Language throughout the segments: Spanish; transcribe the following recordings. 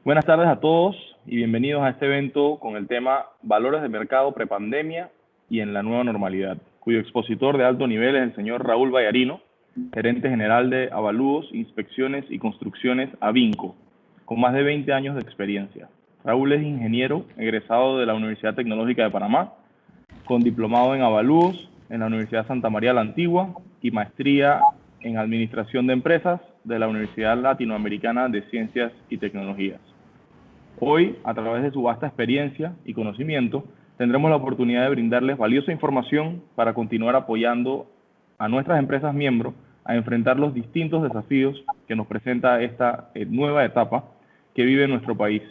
Buenas tardes a todos y bienvenidos a este evento con el tema Valores de mercado prepandemia y en la nueva normalidad, cuyo expositor de alto nivel es el señor Raúl Vallarino, gerente general de Avalúos, Inspecciones y Construcciones Avinco, con más de 20 años de experiencia. Raúl es ingeniero egresado de la Universidad Tecnológica de Panamá, con diplomado en Avalúos en la Universidad Santa María la Antigua y maestría en Administración de Empresas de la Universidad Latinoamericana de Ciencias y Tecnologías. Hoy, a través de su vasta experiencia y conocimiento, tendremos la oportunidad de brindarles valiosa información para continuar apoyando a nuestras empresas miembros a enfrentar los distintos desafíos que nos presenta esta nueva etapa que vive nuestro país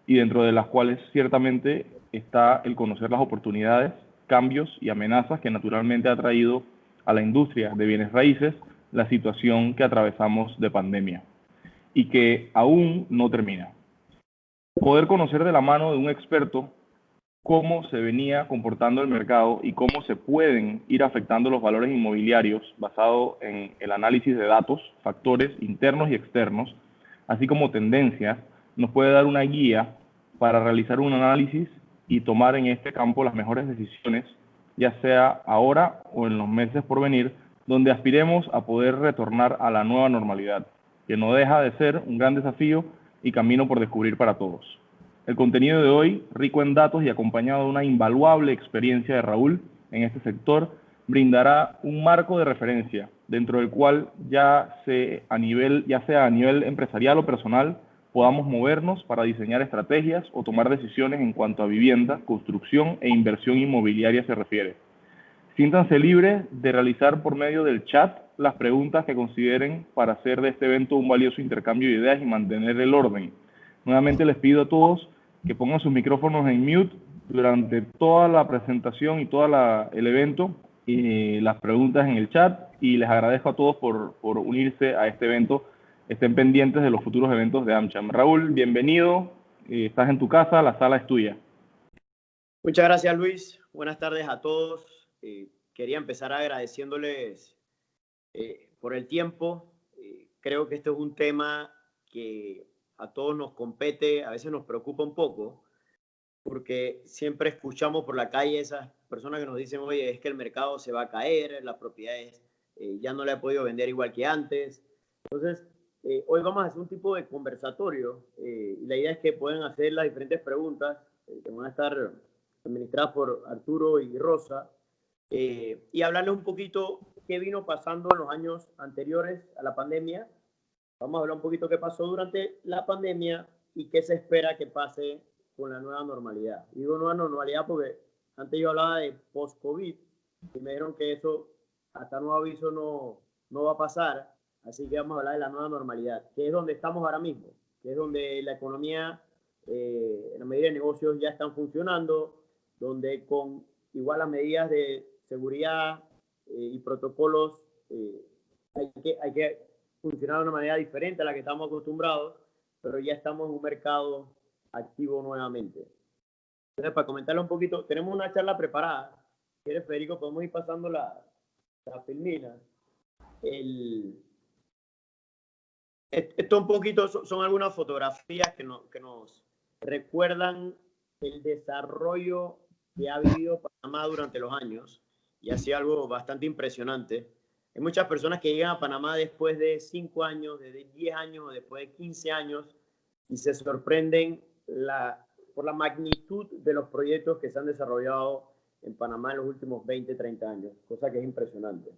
y dentro de las cuales ciertamente está el conocer las oportunidades, cambios y amenazas que naturalmente ha traído a la industria de bienes raíces la situación que atravesamos de pandemia y que aún no termina. Poder conocer de la mano de un experto cómo se venía comportando el mercado y cómo se pueden ir afectando los valores inmobiliarios basado en el análisis de datos, factores internos y externos, así como tendencias, nos puede dar una guía para realizar un análisis y tomar en este campo las mejores decisiones, ya sea ahora o en los meses por venir, donde aspiremos a poder retornar a la nueva normalidad, que no deja de ser un gran desafío y camino por descubrir para todos. El contenido de hoy, rico en datos y acompañado de una invaluable experiencia de Raúl en este sector, brindará un marco de referencia dentro del cual ya sea a nivel empresarial o personal, podamos movernos para diseñar estrategias o tomar decisiones en cuanto a vivienda, construcción e inversión inmobiliaria se refiere. Siéntanse libres de realizar por medio del chat las preguntas que consideren para hacer de este evento un valioso intercambio de ideas y mantener el orden. Nuevamente les pido a todos que pongan sus micrófonos en mute durante toda la presentación y todo el evento y las preguntas en el chat, y les agradezco a todos por unirse a este evento. Estén pendientes de los futuros eventos de AmCham. Raúl, bienvenido, estás en tu casa, la sala es tuya. Muchas gracias, Luis. Buenas tardes a todos. Quería empezar agradeciéndoles por el tiempo. Creo que este es un tema que a todos nos compete, a veces nos preocupa un poco, porque siempre escuchamos por la calle esas personas que nos dicen, oye, es que el mercado se va a caer, las propiedades ya no la he podido vender igual que antes. Entonces, hoy vamos a hacer un tipo de conversatorio y la idea es que puedan hacer las diferentes preguntas que van a estar administradas por Arturo y Rosa, y hablarles un poquito qué vino pasando en los años anteriores a la pandemia. Vamos a hablar un poquito qué pasó durante la pandemia y qué se espera que pase con la nueva normalidad. Digo nueva normalidad porque antes yo hablaba de post-COVID y me dijeron que eso hasta nuevo aviso no va a pasar, así que vamos a hablar de la nueva normalidad, que es donde estamos ahora mismo, que es donde la economía, la mayoría de negocios ya están funcionando, donde con igual las medidas de seguridad y protocolos hay que funcionar de una manera diferente a la que estamos acostumbrados, pero ya estamos en un mercado activo nuevamente. Entonces, para comentarle un poquito, tenemos una charla preparada. Si quieres, Federico, podemos ir pasando la filmina. Esto un poquito son algunas fotografías que nos recuerdan el desarrollo que ha vivido Panamá durante los años, y ha sido algo bastante impresionante. Hay muchas personas que llegan a Panamá después de 5 años, de 10 años, o después de 15 años, y se sorprenden por la magnitud de los proyectos que se han desarrollado en Panamá en los últimos 20, 30 años, cosa que es impresionante.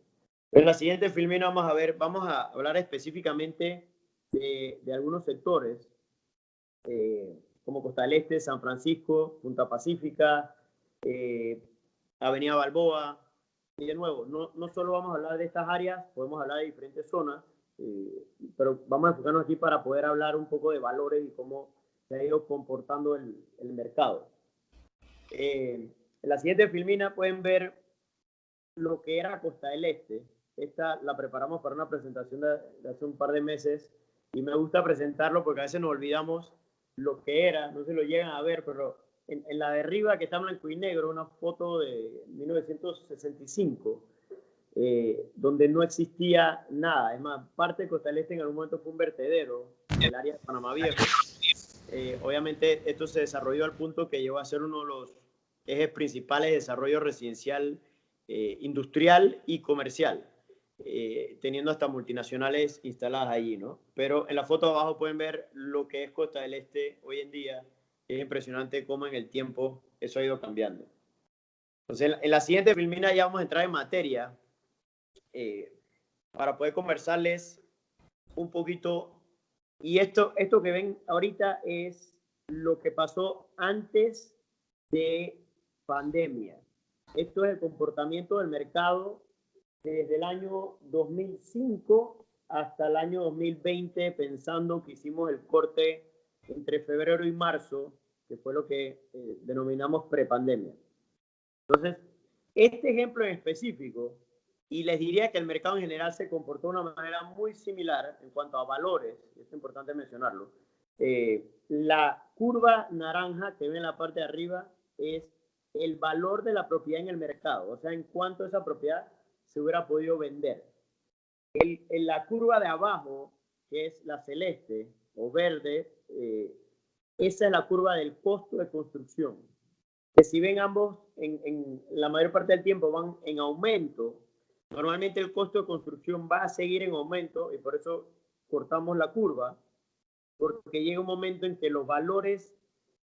En la siguiente filmina vamos a hablar específicamente de algunos sectores, como Costa del Este, San Francisco, Punta Pacífica, Avenida Balboa. Y de nuevo, no solo vamos a hablar de estas áreas, podemos hablar de diferentes zonas, pero vamos a enfocarnos aquí para poder hablar un poco de valores y cómo se ha ido comportando el mercado. En la siguiente filmina pueden ver lo que era Costa del Este. Esta la preparamos para una presentación de hace un par de meses y me gusta presentarlo porque a veces nos olvidamos lo que era, no se lo llegan a ver, pero en la de arriba, que está en blanco y negro, una foto de 1965, donde no existía nada. Es más, parte de Costa del Este en algún momento fue un vertedero, el área de Panamá Viejo. Obviamente esto se desarrolló al punto que llegó a ser uno de los ejes principales de desarrollo residencial, industrial y comercial, teniendo hasta multinacionales instaladas allí, ¿no? Pero en la foto de abajo pueden ver lo que es Costa del Este hoy en día. Es impresionante cómo en el tiempo eso ha ido cambiando. Entonces, en la siguiente filmina ya vamos a entrar en materia para poder conversarles un poquito. Y esto que ven ahorita es lo que pasó antes de pandemia. Esto es el comportamiento del mercado desde el año 2005 hasta el año 2020, pensando que hicimos el corte entre febrero y marzo, que fue lo que denominamos prepandemia. Entonces, este ejemplo en específico, y les diría que el mercado en general se comportó de una manera muy similar en cuanto a valores, y es importante mencionarlo. La curva naranja que ven en la parte de arriba es el valor de la propiedad en el mercado, o sea, en cuánto esa propiedad se hubiera podido vender. En la curva de abajo, que es la celeste o verde, esa es la curva del costo de construcción. Que si ven ambos en la mayor parte del tiempo van en aumento, normalmente el costo de construcción va a seguir en aumento y por eso cortamos la curva, porque llega un momento en que los valores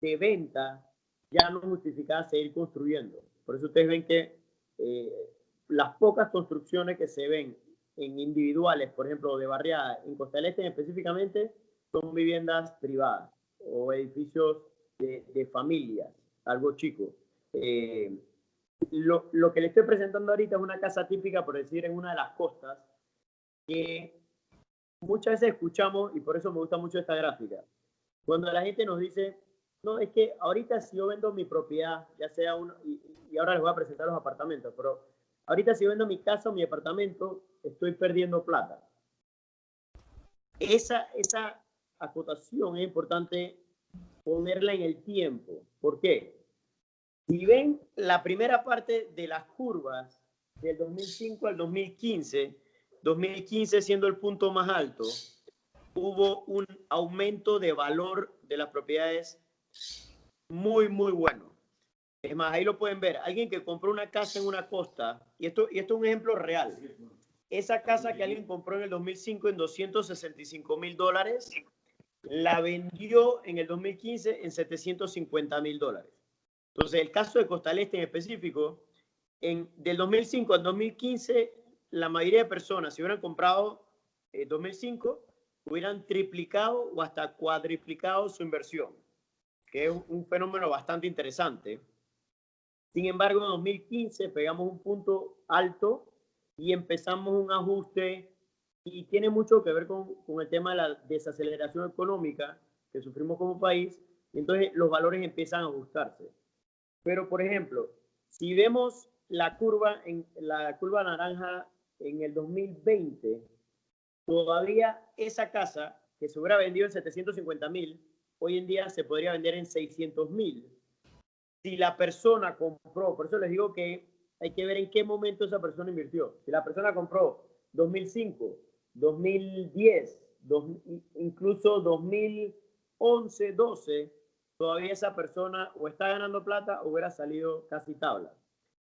de venta ya no justifican seguir construyendo. Por eso ustedes ven que las pocas construcciones que se ven en individuales, por ejemplo, de barriada, en Costa del Este específicamente, son viviendas privadas o edificios de familias, algo chico. Lo que le estoy presentando ahorita es una casa típica, por decir, en una de las costas, que muchas veces escuchamos, y por eso me gusta mucho esta gráfica, cuando la gente nos dice, no, es que ahorita si yo vendo mi propiedad, ya sea uno, y ahora les voy a presentar los apartamentos, pero ahorita si yo vendo mi casa o mi apartamento, estoy perdiendo plata. Esa acotación es importante ponerla en el tiempo. ¿Por qué? Si ven la primera parte de las curvas del 2005 al 2015, 2015 siendo el punto más alto, hubo un aumento de valor de las propiedades muy, muy bueno. Es más, ahí lo pueden ver. Alguien que compró una casa en una costa, y esto es un ejemplo real. Esa casa que alguien compró en el 2005 en $265,000, la vendió en el 2015 en $750,000. Entonces, el caso de Costa del Este en específico, del 2005 al 2015, la mayoría de personas, si hubieran comprado 2005, hubieran triplicado o hasta cuadriplicado su inversión, que es un fenómeno bastante interesante. Sin embargo, en 2015 pegamos un punto alto y empezamos un ajuste y tiene mucho que ver con el tema de la desaceleración económica que sufrimos como país, y entonces los valores empiezan a ajustarse. Pero, por ejemplo, si vemos la curva naranja en el 2020, todavía esa casa que se hubiera vendido en 750,000, hoy en día se podría vender en 600,000. Si la persona compró, por eso les digo que hay que ver en qué momento esa persona invirtió. Si la persona compró 2005, 2010, incluso 2011, 12, todavía esa persona o está ganando plata o hubiera salido casi tabla.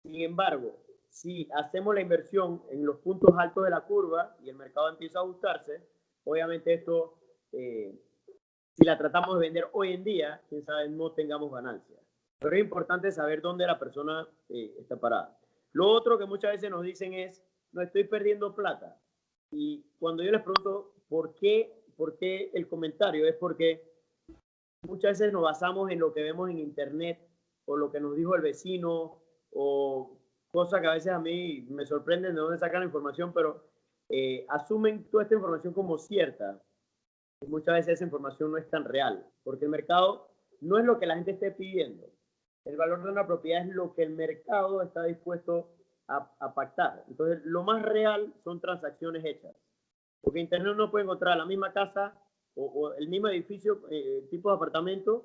Sin embargo, si hacemos la inversión en los puntos altos de la curva y el mercado empieza a ajustarse, obviamente esto, si la tratamos de vender hoy en día, quién sabe, no tengamos ganancias. Pero es importante saber dónde la persona está parada. Lo otro que muchas veces nos dicen es, no estoy perdiendo plata. Y cuando yo les pregunto por qué el comentario, es porque muchas veces nos basamos en lo que vemos en internet o lo que nos dijo el vecino o cosas que a veces a mí me sorprenden de dónde sacan la información, pero asumen toda esta información como cierta. Y muchas veces esa información no es tan real, porque el mercado no es lo que la gente esté pidiendo. El valor de una propiedad es lo que el mercado está dispuesto a pactar. Entonces, lo más real son transacciones hechas. Porque Internet no puede encontrar la misma casa o el mismo edificio, tipo de apartamentos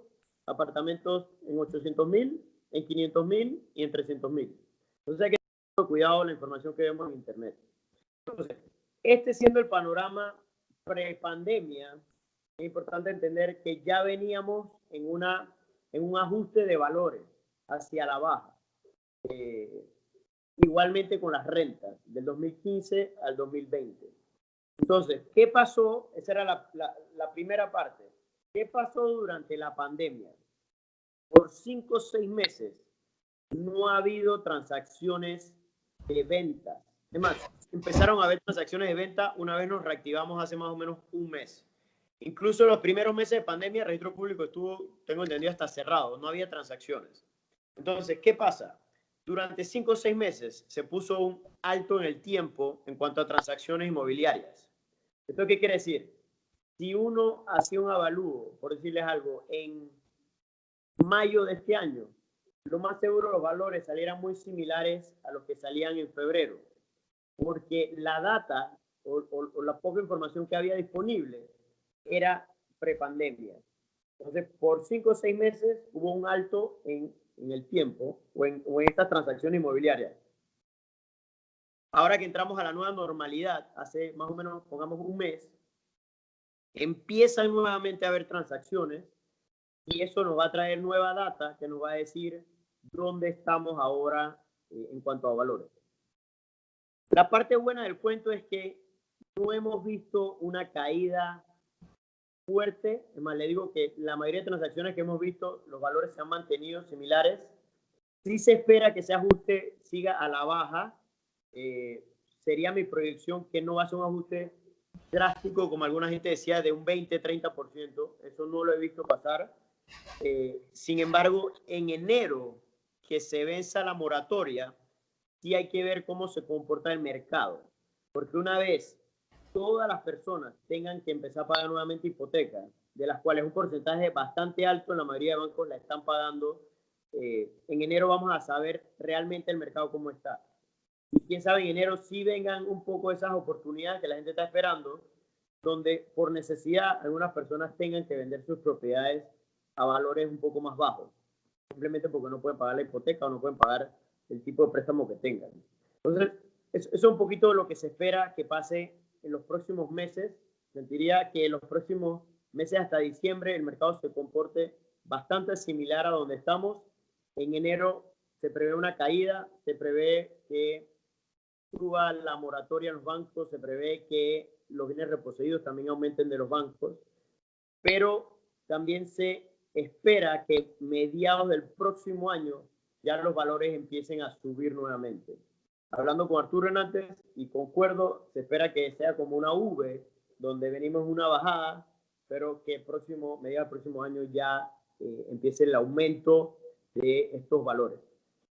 en 800,000, en 500,000 y en 300,000. Entonces hay que tener cuidado con la información que vemos en Internet. Entonces, este siendo el panorama pre-pandemia, es importante entender que ya veníamos en un ajuste de valores hacia la baja. Igualmente con las rentas, del 2015 al 2020. Entonces, ¿qué pasó? Esa era la primera parte. ¿Qué pasó durante la pandemia? Por 5 o 6 meses no ha habido transacciones de ventas. Es más, empezaron a haber transacciones de venta una vez nos reactivamos hace más o menos un mes. Incluso los primeros meses de pandemia, el registro público estuvo, tengo entendido, hasta cerrado, no había transacciones. Entonces, ¿qué pasa? Durante 5 o 6 meses se puso un alto en el tiempo en cuanto a transacciones inmobiliarias. ¿Esto qué quiere decir? Si uno hacía un avalúo, por decirles algo, en mayo de este año, lo más seguro los valores salieran muy similares a los que salían en febrero, porque la data o la poca información que había disponible era prepandemia. Entonces, por 5 o 6 meses hubo un alto en el tiempo o en estas transacciones inmobiliarias. Ahora que entramos a la nueva normalidad, hace más o menos, pongamos un mes, empiezan nuevamente a haber transacciones y eso nos va a traer nueva data que nos va a decir dónde estamos ahora en cuanto a valores. La parte buena del cuento es que no hemos visto una caída fuerte. Es más, le digo que la mayoría de transacciones que hemos visto, los valores se han mantenido similares. Sí se espera que ese ajuste siga a la baja. Sería mi proyección que no va a ser un ajuste drástico, como alguna gente decía, de un 20-30%. Eso no lo he visto pasar. Sin embargo, en enero, que se venza la moratoria, sí hay que ver cómo se comporta el mercado. Porque una vez todas las personas tengan que empezar a pagar nuevamente hipotecas, de las cuales un porcentaje bastante alto en la mayoría de bancos la están pagando, en enero vamos a saber realmente el mercado cómo está. Y quién sabe, en enero sí vengan un poco esas oportunidades que la gente está esperando, donde por necesidad algunas personas tengan que vender sus propiedades a valores un poco más bajos, simplemente porque no pueden pagar la hipoteca o no pueden pagar el tipo de préstamo que tengan. Entonces, eso es un poquito lo que se espera que pase en los próximos meses. Sentiría que en los próximos meses hasta diciembre el mercado se comporte bastante similar a donde estamos. En enero se prevé una caída, se prevé que suba la moratoria en los bancos, se prevé que los bienes reposeídos también aumenten de los bancos, pero también se espera que mediados del próximo año ya los valores empiecen a subir nuevamente. Hablando con Arturo Hernández y concuerdo, se espera que sea como una V, donde venimos una bajada, pero que mediados del próximo año ya empiece el aumento de estos valores.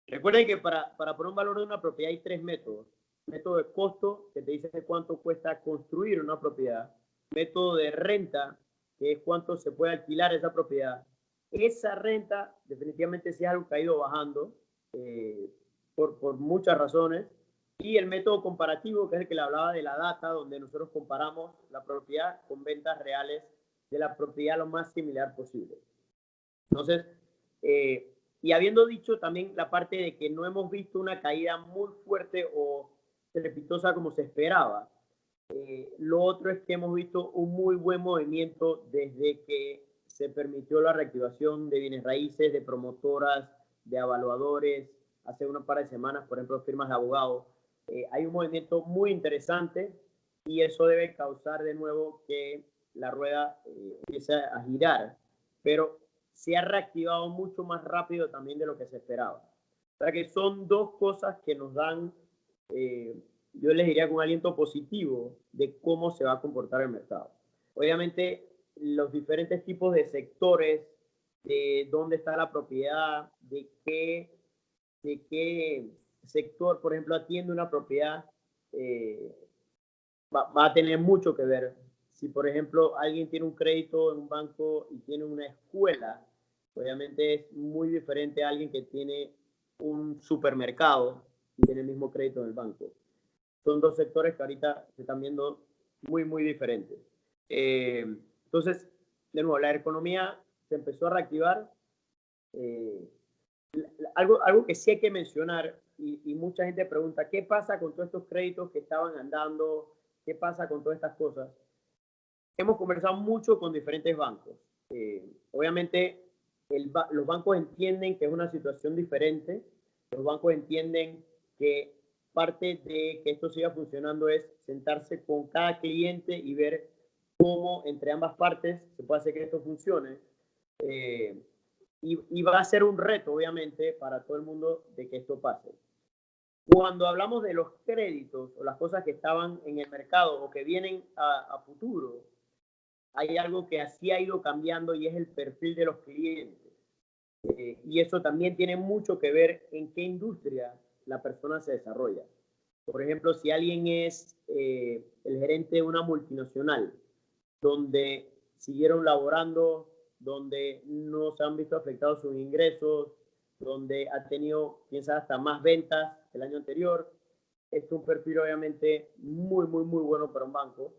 Recuerden que para poner un valor de una propiedad hay 3 métodos. Método de costo, que te dice cuánto cuesta construir una propiedad. Método de renta, que es cuánto se puede alquilar esa propiedad. Esa renta definitivamente sí es algo que ha ido bajando por muchas razones. Y el método comparativo, que es el que le hablaba de la data, donde nosotros comparamos la propiedad con ventas reales de la propiedad lo más similar posible. Entonces, y habiendo dicho también la parte de que no hemos visto una caída muy fuerte o estrepitosa como se esperaba, lo otro es que hemos visto un muy buen movimiento desde que se permitió la reactivación de bienes raíces, de promotoras, de evaluadores, hace una par de semanas, por ejemplo, firmas de abogados. Hay un movimiento muy interesante y eso debe causar de nuevo que la rueda empiece a girar, pero se ha reactivado mucho más rápido también de lo que se esperaba. O sea que son dos cosas que nos dan, yo les diría, con un aliento positivo de cómo se va a comportar el mercado. Obviamente, los diferentes tipos de sectores, de dónde está la propiedad, de qué sector, por ejemplo, atiende una propiedad, va a tener mucho que ver. Si, por ejemplo, alguien tiene un crédito en un banco y tiene una escuela, obviamente es muy diferente a alguien que tiene un supermercado y tiene el mismo crédito en el banco. Son dos sectores que ahorita se están viendo muy, muy diferentes. Entonces, de nuevo, la economía se empezó a reactivar. Algo que sí hay que mencionar, y mucha gente pregunta, ¿qué pasa con todos estos créditos que estaban andando? ¿Qué pasa con todas estas cosas? hemos conversado mucho con diferentes bancos. Obviamente, los bancos entienden que es una situación diferente. Los bancos entienden que parte de que esto siga funcionando es sentarse con cada cliente y ver cómo entre ambas partes se puede hacer que esto funcione. Y va a ser un reto, obviamente, para todo el mundo de que esto pase. Cuando hablamos de los créditos o las cosas que estaban en el mercado o que vienen a futuro, hay algo que así ha ido cambiando y es el perfil de los clientes. Y eso también tiene mucho que ver en qué industria la persona se desarrolla. Por ejemplo, si alguien es el gerente de una multinacional, donde siguieron laborando, donde no se han visto afectados sus ingresos, donde ha tenido, piensa, hasta más ventas que el año anterior. Es un perfil obviamente muy bueno para un banco.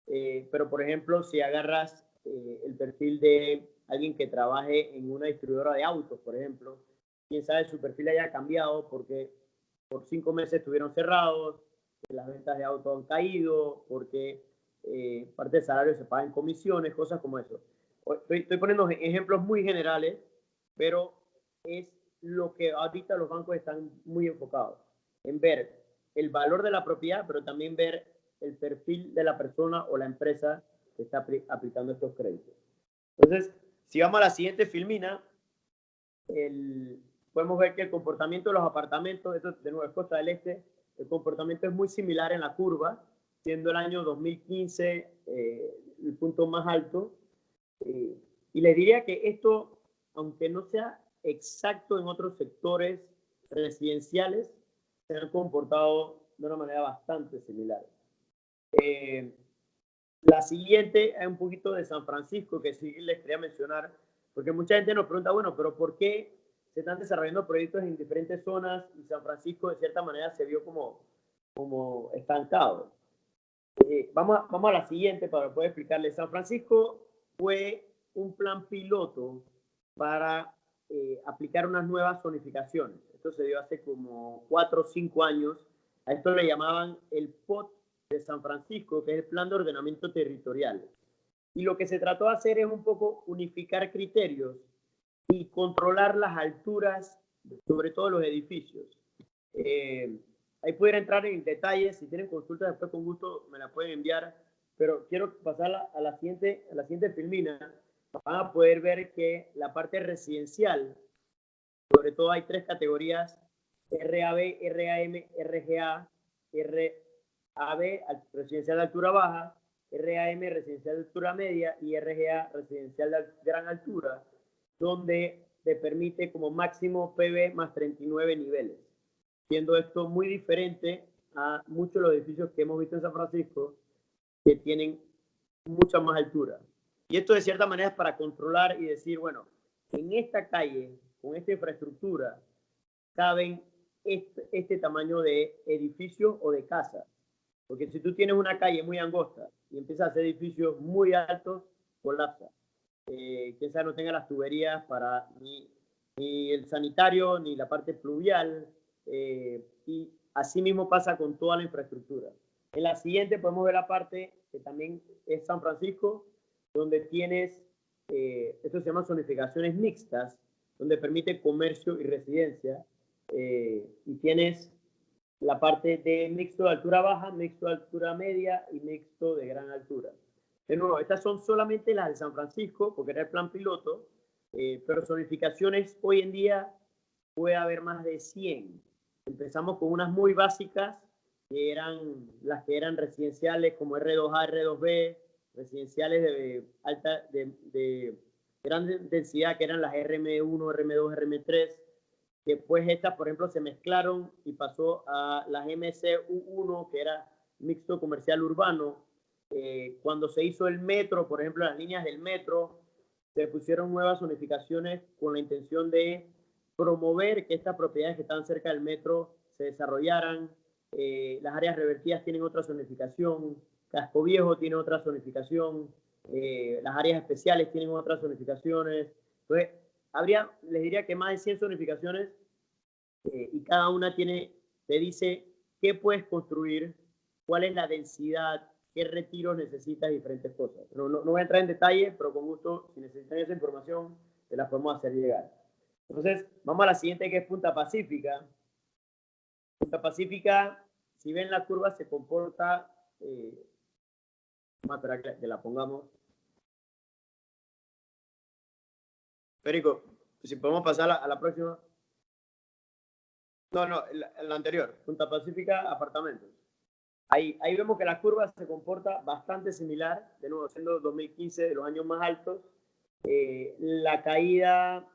Pero, por ejemplo, si agarras el perfil de alguien que trabaje en una distribuidora de autos, por ejemplo, quién sabe su perfil haya cambiado porque por 5 meses estuvieron cerrados, las ventas de autos han caído, porque parte del salario se paga en comisiones, cosas como eso. Estoy poniendo ejemplos muy generales, pero es lo que ahorita los bancos están muy enfocados, en ver el valor de la propiedad, pero también ver el perfil de la persona o la empresa que está aplicando estos créditos. Entonces, si vamos a la siguiente filmina, podemos ver que el comportamiento de los apartamentos, esto de nuevo es Costa del Este, el comportamiento es muy similar en la curva, siendo el año 2015 el punto más alto. Y les diría que esto, aunque no sea exacto en otros sectores residenciales, se han comportado de una manera bastante similar. La siguiente es un poquito de San Francisco, que sí les quería mencionar, porque mucha gente nos pregunta, bueno, pero ¿por qué se están desarrollando proyectos en diferentes zonas y San Francisco de cierta manera se vio como estancado? Vamos a la siguiente para poder explicarles. San Francisco fue un plan piloto para aplicar unas nuevas zonificaciones. Esto se dio hace como 4 o 5 años. A esto le llamaban el POT de San Francisco, que es el Plan de Ordenamiento Territorial. Y lo que se trató de hacer es un poco unificar criterios y controlar las alturas, sobre todo los edificios. Ahí pudiera entrar en detalles, si tienen consultas después con gusto me la pueden enviar, pero quiero pasar a la siguiente filmina. Van a poder ver que la parte residencial, sobre todo hay 3 categorías, RAB, RAM, RGA, RAB, residencial de altura baja, RAM, residencial de altura media, y RGA, residencial de gran altura, donde te permite como máximo PB más 39 niveles. Siendo esto muy diferente a muchos de los edificios que hemos visto en San Francisco, que tienen mucha más altura. Y esto de cierta manera es para controlar y decir, bueno, en esta calle, con esta infraestructura, caben este tamaño de edificio o de casa. Porque si tú tienes una calle muy angosta y empiezas a hacer edificios muy altos, colapsa. Quién sabe no tenga las tuberías para ni el sanitario, ni la parte pluvial, y así mismo pasa con toda la infraestructura. En la siguiente podemos ver la parte que también es San Francisco, donde tienes, esto se llama zonificaciones mixtas, donde permite comercio y residencia, y tienes la parte de mixto de altura baja, mixto de altura media y mixto de gran altura. De nuevo, estas son solamente las de San Francisco, porque era el plan piloto, pero zonificaciones hoy en día puede haber más de 100. Empezamos con unas muy básicas, que eran las que eran residenciales como R2A, R2B, residenciales de gran densidad, que eran las RM1, RM2, RM3. Después estas, por ejemplo, se mezclaron y pasó a las MCU1, que era mixto comercial urbano. Cuando se hizo el metro, por ejemplo, las líneas del metro, se pusieron nuevas zonificaciones con la intención de promover que estas propiedades que están cerca del metro se desarrollaran. Las áreas revertidas tienen otra zonificación, Casco Viejo tiene otra zonificación, las áreas especiales tienen otras zonificaciones. Entonces, les diría que más de 100 zonificaciones, y cada una te dice qué puedes construir, cuál es la densidad, qué retiros necesitas, diferentes cosas. No voy a entrar en detalle, pero con gusto, si necesitan esa información, te la podemos hacer llegar. Entonces, vamos a la siguiente, que es Punta Pacífica. Punta Pacífica, si ven la curva, se comporta... vamos a esperar que la pongamos. Federico, si podemos pasar a la próxima. No, la anterior. Punta Pacífica, apartamentos. Ahí vemos que la curva se comporta bastante similar, de nuevo, siendo 2015 de los años más altos. La caída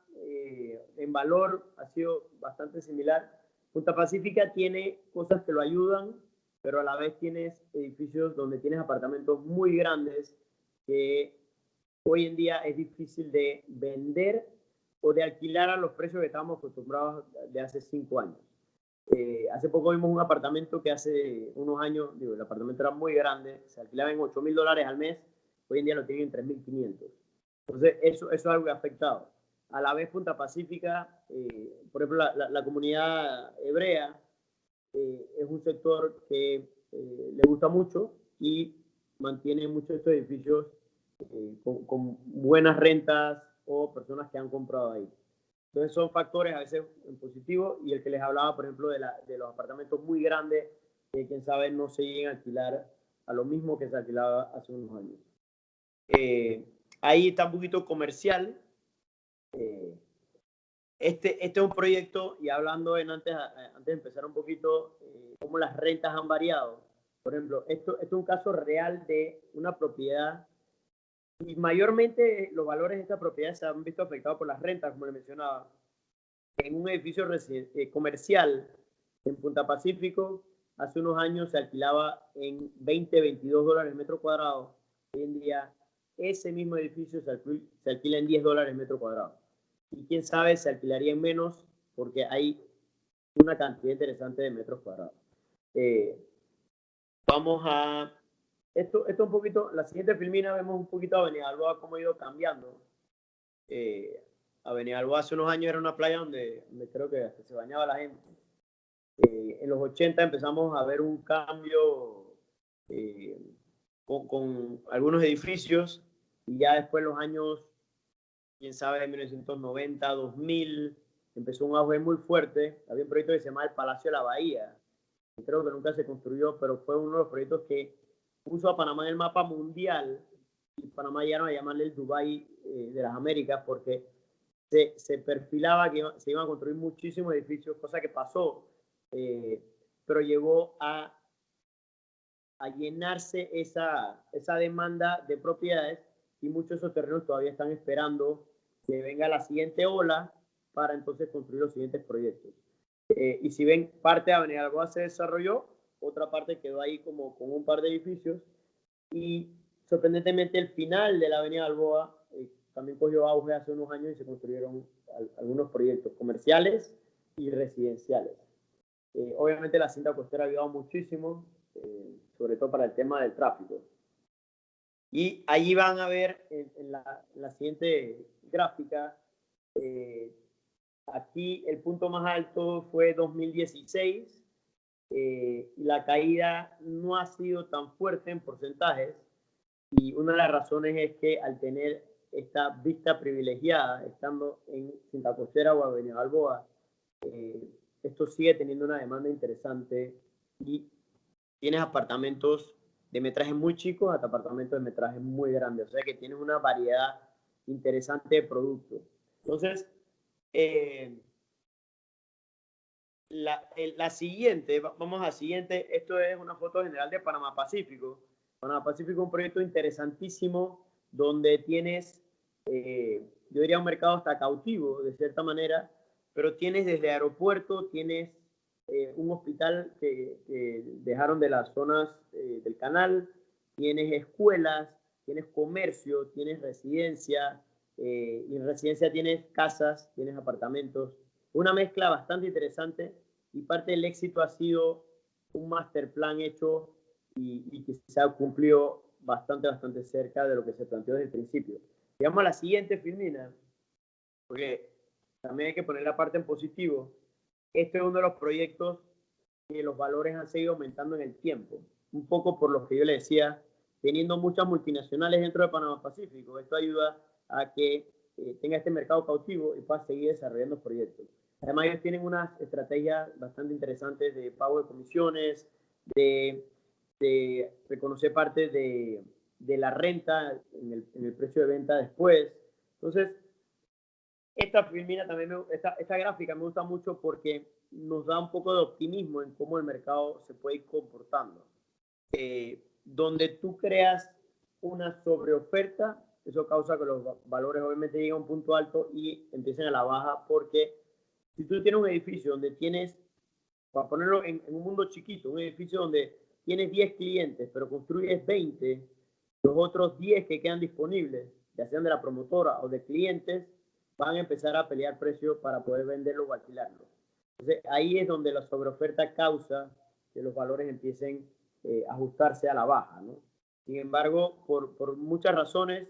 en valor ha sido bastante similar. Punta Pacífica tiene cosas que lo ayudan, pero a la vez tienes edificios donde tienes apartamentos muy grandes que hoy en día es difícil de vender o de alquilar a los precios que estábamos acostumbrados de hace 5 años. Hace poco vimos un apartamento que hace unos años, el apartamento era muy grande, se alquilaba en $8,000 al mes, hoy en día lo tienen en 3,500. Entonces, eso es algo que ha afectado. A la vez, Punta Pacífica, por ejemplo, la comunidad hebrea es un sector que le gusta mucho y mantiene muchos de estos edificios con buenas rentas o personas que han comprado ahí. Entonces son factores a veces en positivo, y el que les hablaba, por ejemplo, de los apartamentos muy grandes, que quién sabe no se lleguen a alquilar a lo mismo que se alquilaba hace unos años. Ahí está un poquito comercial. Este es un proyecto, y hablando antes de empezar un poquito, cómo las rentas han variado. Por ejemplo, esto es un caso real de una propiedad, y mayormente los valores de esta propiedad se han visto afectados por las rentas, como les mencionaba. En un edificio comercial en Punta Pacífico, hace unos años se alquilaba en $20-22 el metro cuadrado. Hoy en día, ese mismo edificio se alquila en $10 el metro cuadrado. Y quién sabe, se alquilaría en menos, porque hay una cantidad interesante de metros cuadrados. Vamos a... Esto un poquito, la siguiente filmina, vemos un poquito Avenida Balboa, cómo ha ido cambiando. Avenida Balboa hace unos años era una playa donde creo que hasta se bañaba la gente. En los 80 empezamos a ver un cambio con algunos edificios, y ya después los años, quién sabe, de 1990, 2000, empezó un auge muy fuerte. Había un proyecto que se llamaba el Palacio de la Bahía, que creo que nunca se construyó, pero fue uno de los proyectos que puso a Panamá en el mapa mundial, y Panamá llegaron a llamarle el Dubái de las Américas, porque se perfilaba que se iban a construir muchísimos edificios, cosa que pasó, pero llegó a llenarse esa demanda de propiedades, y muchos de esos terrenos todavía están esperando que venga la siguiente ola para entonces construir los siguientes proyectos. Y si ven, parte de Avenida Balboa se desarrolló, otra parte quedó ahí como con un par de edificios, y sorprendentemente el final de la Avenida Balboa también cogió auge hace unos años, y se construyeron algunos proyectos comerciales y residenciales. Obviamente la cinta costera ha ayudado muchísimo, sobre todo para el tema del tráfico. Y allí van a ver en la siguiente gráfica, aquí el punto más alto fue 2016, y la caída no ha sido tan fuerte en porcentajes, y una de las razones es que al tener esta vista privilegiada, estando en Cinta Costera o Avenida Balboa, esto sigue teniendo una demanda interesante, y tienes apartamentos de metraje muy chicos hasta apartamentos de metraje muy grandes, o sea que tienes una variedad interesante de productos. Entonces, la siguiente, vamos a la siguiente. Esto es una foto general de Panamá Pacífico. Panamá Pacífico es un proyecto interesantísimo donde tienes, yo diría, un mercado hasta cautivo, de cierta manera, pero tienes desde aeropuerto, tienes un hospital que dejaron de las zonas del canal, tienes escuelas, tienes comercio, tienes residencia, y en residencia tienes casas, tienes apartamentos. Una mezcla bastante interesante, y parte del éxito ha sido un master plan hecho y que se ha cumplido bastante cerca de lo que se planteó desde el principio. Llegamos a la siguiente filmina, porque también hay que poner la parte en positivo. Este es uno de los proyectos que los valores han seguido aumentando en el tiempo, un poco por lo que yo le decía, teniendo muchas multinacionales dentro de Panamá Pacífico. Esto ayuda a que tenga este mercado cautivo y pueda seguir desarrollando proyectos. Además, ellos tienen unas estrategias bastante interesantes de pago de comisiones, de reconocer parte de la renta en el precio de venta después. Entonces, esta gráfica me gusta mucho porque nos da un poco de optimismo en cómo el mercado se puede ir comportando. Donde tú creas una sobreoferta, eso causa que los valores obviamente lleguen a un punto alto y empiecen a la baja, porque si tú tienes un edificio donde tienes, para ponerlo en un mundo chiquito, un edificio donde tienes 10 clientes, pero construyes 20, los otros 10 que quedan disponibles, ya sean de la promotora o de clientes, van a empezar a pelear precios para poder venderlo o alquilarlo. Entonces, ahí es donde la sobreoferta causa que los valores empiecen a ajustarse a la baja, ¿no? Sin embargo, por muchas razones,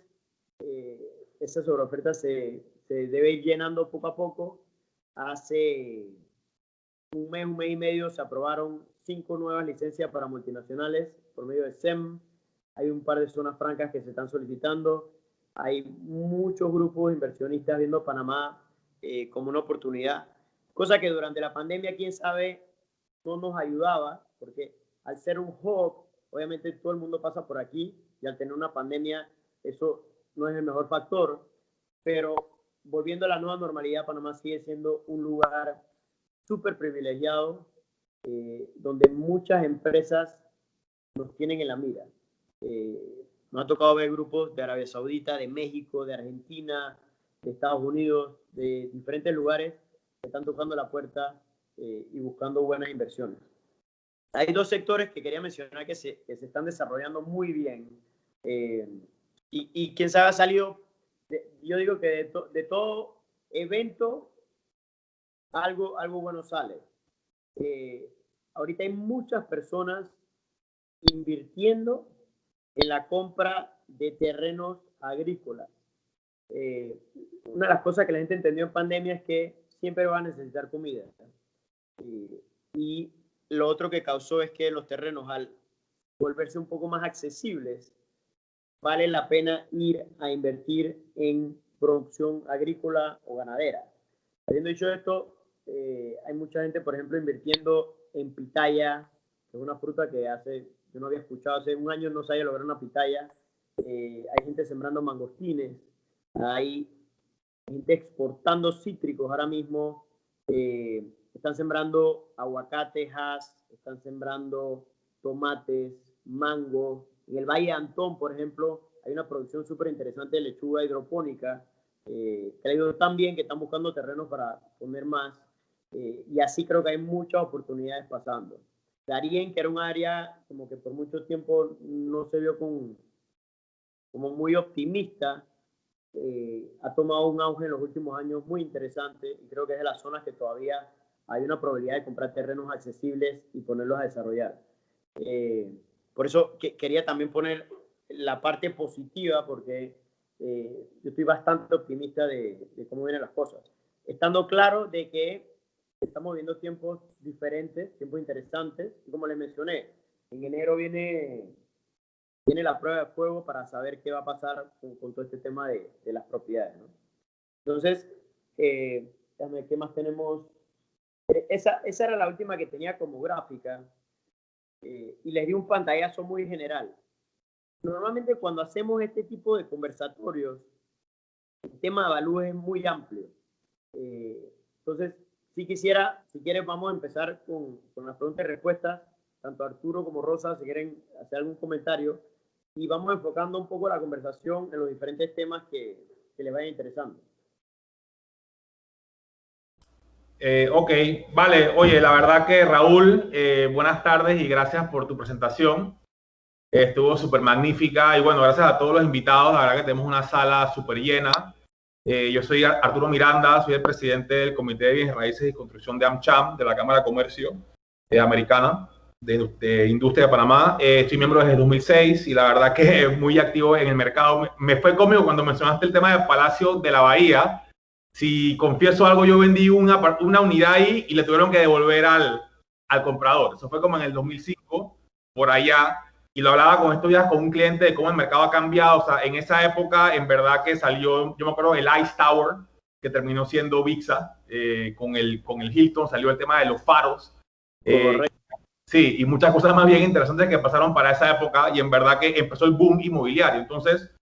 esa sobreoferta se debe ir llenando poco a poco. Hace un mes y medio se aprobaron 5 nuevas licencias para multinacionales por medio de SEM. Hay un par de zonas francas que se están solicitando. Hay muchos grupos de inversionistas viendo Panamá como una oportunidad, cosa que durante la pandemia, quién sabe, no nos ayudaba, porque al ser un hub, obviamente todo el mundo pasa por aquí y al tener una pandemia, eso no es el mejor factor, pero volviendo a la nueva normalidad, Panamá sigue siendo un lugar súper privilegiado, donde muchas empresas nos tienen en la mira. Nos ha tocado ver grupos de Arabia Saudita, de México, de Argentina, de Estados Unidos, de diferentes lugares que están tocando la puerta y buscando buenas inversiones. Hay 2 sectores que quería mencionar que se están desarrollando muy bien. Y quién sabe, ha salido, yo digo que de todo evento algo bueno sale. Ahorita hay muchas personas invirtiendo en la compra de terrenos agrícolas. Una de las cosas que la gente entendió en pandemia es que siempre van a necesitar comida. Y lo otro que causó es que los terrenos, al volverse un poco más accesibles, vale la pena ir a invertir en producción agrícola o ganadera. Habiendo dicho esto, hay mucha gente, por ejemplo, invirtiendo en pitaya, que es una fruta que yo no había escuchado, hace un año no sabía lograr una pitaya. Hay gente sembrando mangostines, hay gente exportando cítricos ahora mismo, están sembrando aguacates, están sembrando tomates, mango. En el Valle de Antón, por ejemplo, hay una producción súper interesante de lechuga hidropónica, que ha ido tan bien que están buscando terrenos para poner más, y así creo que hay muchas oportunidades pasando. Darién, que era un área como que por mucho tiempo no se vio como muy optimista, ha tomado un auge en los últimos años muy interesante, y creo que es de las zonas que todavía hay una probabilidad de comprar terrenos accesibles y ponerlos a desarrollar. Por eso quería también poner la parte positiva, porque yo estoy bastante optimista de cómo vienen las cosas. Estando claro de que estamos viendo tiempos diferentes, tiempos interesantes, y como les mencioné, en enero viene la prueba de fuego para saber qué va a pasar con todo este tema de las propiedades, ¿no? Entonces, ¿qué más tenemos? Esa era la última que tenía como gráfica, y les di un pantallazo muy general. Normalmente cuando hacemos este tipo de conversatorios, el tema de avalúo es muy amplio. Entonces, si quieres, vamos a empezar con las preguntas y respuestas, tanto Arturo como Rosa, si quieren hacer algún comentario, y vamos enfocando un poco la conversación en los diferentes temas que les vayan interesando. Ok, vale. Oye, la verdad que Raúl, buenas tardes y gracias por tu presentación. Estuvo súper magnífica y bueno, gracias a todos los invitados. La verdad que tenemos una sala súper llena. Yo soy Arturo Miranda, soy el presidente del Comité de Bienes Raíces y Construcción de AmCham, de la Cámara de Comercio Americana de Industria de Panamá. Soy miembro desde el 2006 y la verdad que muy activo en el mercado. Me fue cómico cuando mencionaste el tema del Palacio de la Bahía. Si confieso algo, yo vendí una unidad ahí y le tuvieron que devolver al comprador. Eso fue como en el 2005, por allá. y lo hablaba con estos días con un cliente de cómo el mercado ha cambiado. O sea, en esa época, en verdad que salió, yo me acuerdo, el Ice Tower, que terminó siendo VIXA, con el Hilton, salió el tema de los faros. Sí, y muchas cosas más bien interesantes que pasaron para esa época, y en verdad que empezó el boom inmobiliario. Entonces,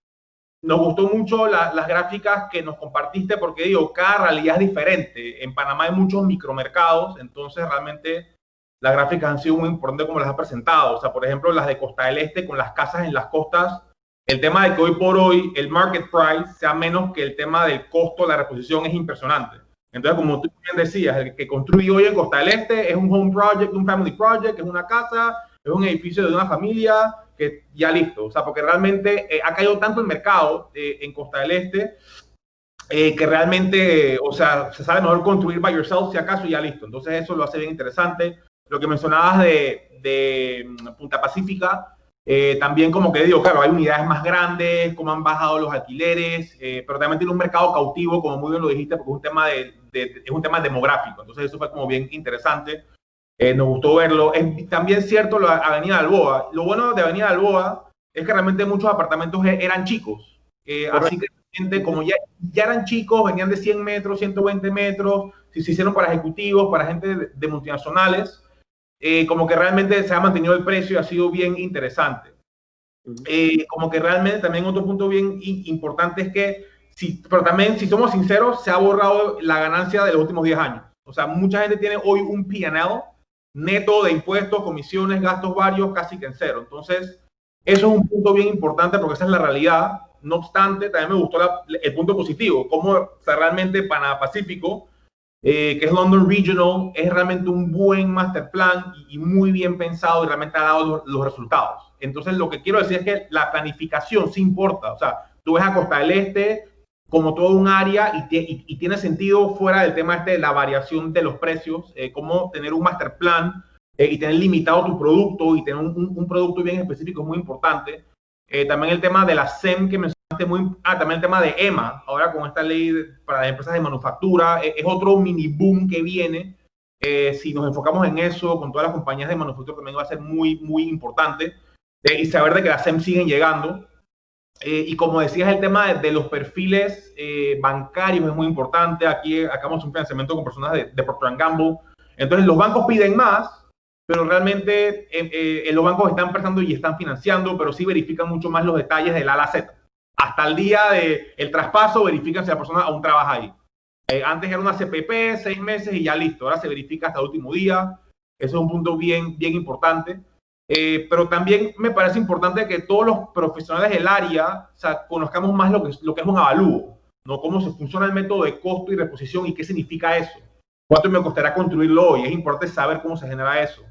nos gustó mucho las gráficas que nos compartiste, porque digo, cada realidad es diferente. En Panamá hay muchos micromercados, entonces realmente las gráficas han sido muy importantes como las has presentado. O sea, por ejemplo, las de Costa del Este con las casas en las costas, el tema de que hoy por hoy el market price sea menos que el tema del costo de la reposición es impresionante. Entonces, como tú bien decías, el que construye hoy en Costa del Este es un home project, un family project, es una casa, es un edificio de una familia, que ya listo. O sea, porque realmente ha caído tanto el mercado en Costa del Este que realmente, o sea, se sabe mejor construir by yourself si acaso y ya listo. Entonces eso lo hace bien interesante. Lo que mencionabas de Punta Pacífica, también como que digo, claro, hay unidades más grandes, cómo han bajado los alquileres, pero también tiene un mercado cautivo, como muy bien lo dijiste, porque es un tema, es un tema demográfico. Entonces eso fue como bien interesante. Nos gustó verlo. Es también cierto la Avenida Balboa. Lo bueno de Avenida Balboa es que realmente muchos apartamentos eran chicos. Así que como ya eran chicos, venían de 100 metros, 120 metros, si se hicieron para ejecutivos, para gente de multinacionales, como que realmente se ha mantenido el precio y ha sido bien interesante. Como que realmente también otro punto bien importante es que, pero también, si somos sinceros, se ha borrado la ganancia de los últimos 10 años. O sea, mucha gente tiene hoy un P&L neto de impuestos, comisiones, gastos varios, casi que en cero. Entonces, eso es un punto bien importante porque esa es la realidad. No obstante, también me gustó el punto positivo, como o sea, realmente Panamá Pacífico, que es London Regional, es realmente un buen master plan y muy bien pensado y realmente ha dado los resultados. Entonces, lo que quiero decir es que la planificación sí importa. O sea, tú ves a Costa del Este como todo un área y tiene sentido fuera del tema de la variación de los precios, cómo tener un master plan y tener limitado tu producto y tener un producto bien específico es muy importante. También el tema de la SEM que mencionaste, también el tema de EMA, ahora con esta ley para las empresas de manufactura, es otro mini boom que viene. Si nos enfocamos en eso, con todas las compañías de manufactura también va a ser muy, muy importante. Y saber de que las SEM siguen llegando. Y como decías, el tema de los perfiles bancarios es muy importante. Aquí acabamos un financiamiento con personas de Procter & Gamble. Entonces, los bancos piden más, pero realmente los bancos están prestando y están financiando, pero sí verifican mucho más los detalles del A a la Z. Hasta el día del traspaso verifican si la persona aún trabaja ahí. Antes era una CPP, 6 meses y ya listo. Ahora se verifica hasta el último día. Eso es un punto bien, bien importante. Pero también me parece importante que todos los profesionales del área, o sea, conozcamos más lo que es un avalúo, ¿no? Cómo se funciona el método de costo y reposición y qué significa eso. ¿Cuánto me costará construirlo hoy? Es importante saber cómo se genera eso.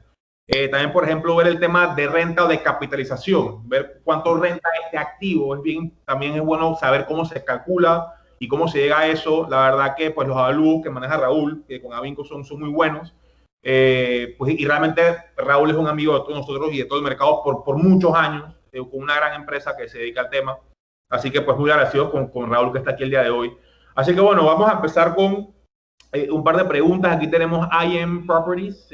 También, por ejemplo, ver el tema de renta o de capitalización, ver cuánto renta este activo. También es bueno saber cómo se calcula y cómo se llega a eso. La verdad que pues, los avalúos que maneja Raúl, que con Avinco son muy buenos. Pues, y realmente Raúl es un amigo de todos nosotros y de todo el mercado por muchos años, con una gran empresa que se dedica al tema. Así que pues muy agradecido con Raúl que está aquí el día de hoy. Así que bueno, vamos a empezar con un par de preguntas. Aquí tenemos IM Properties,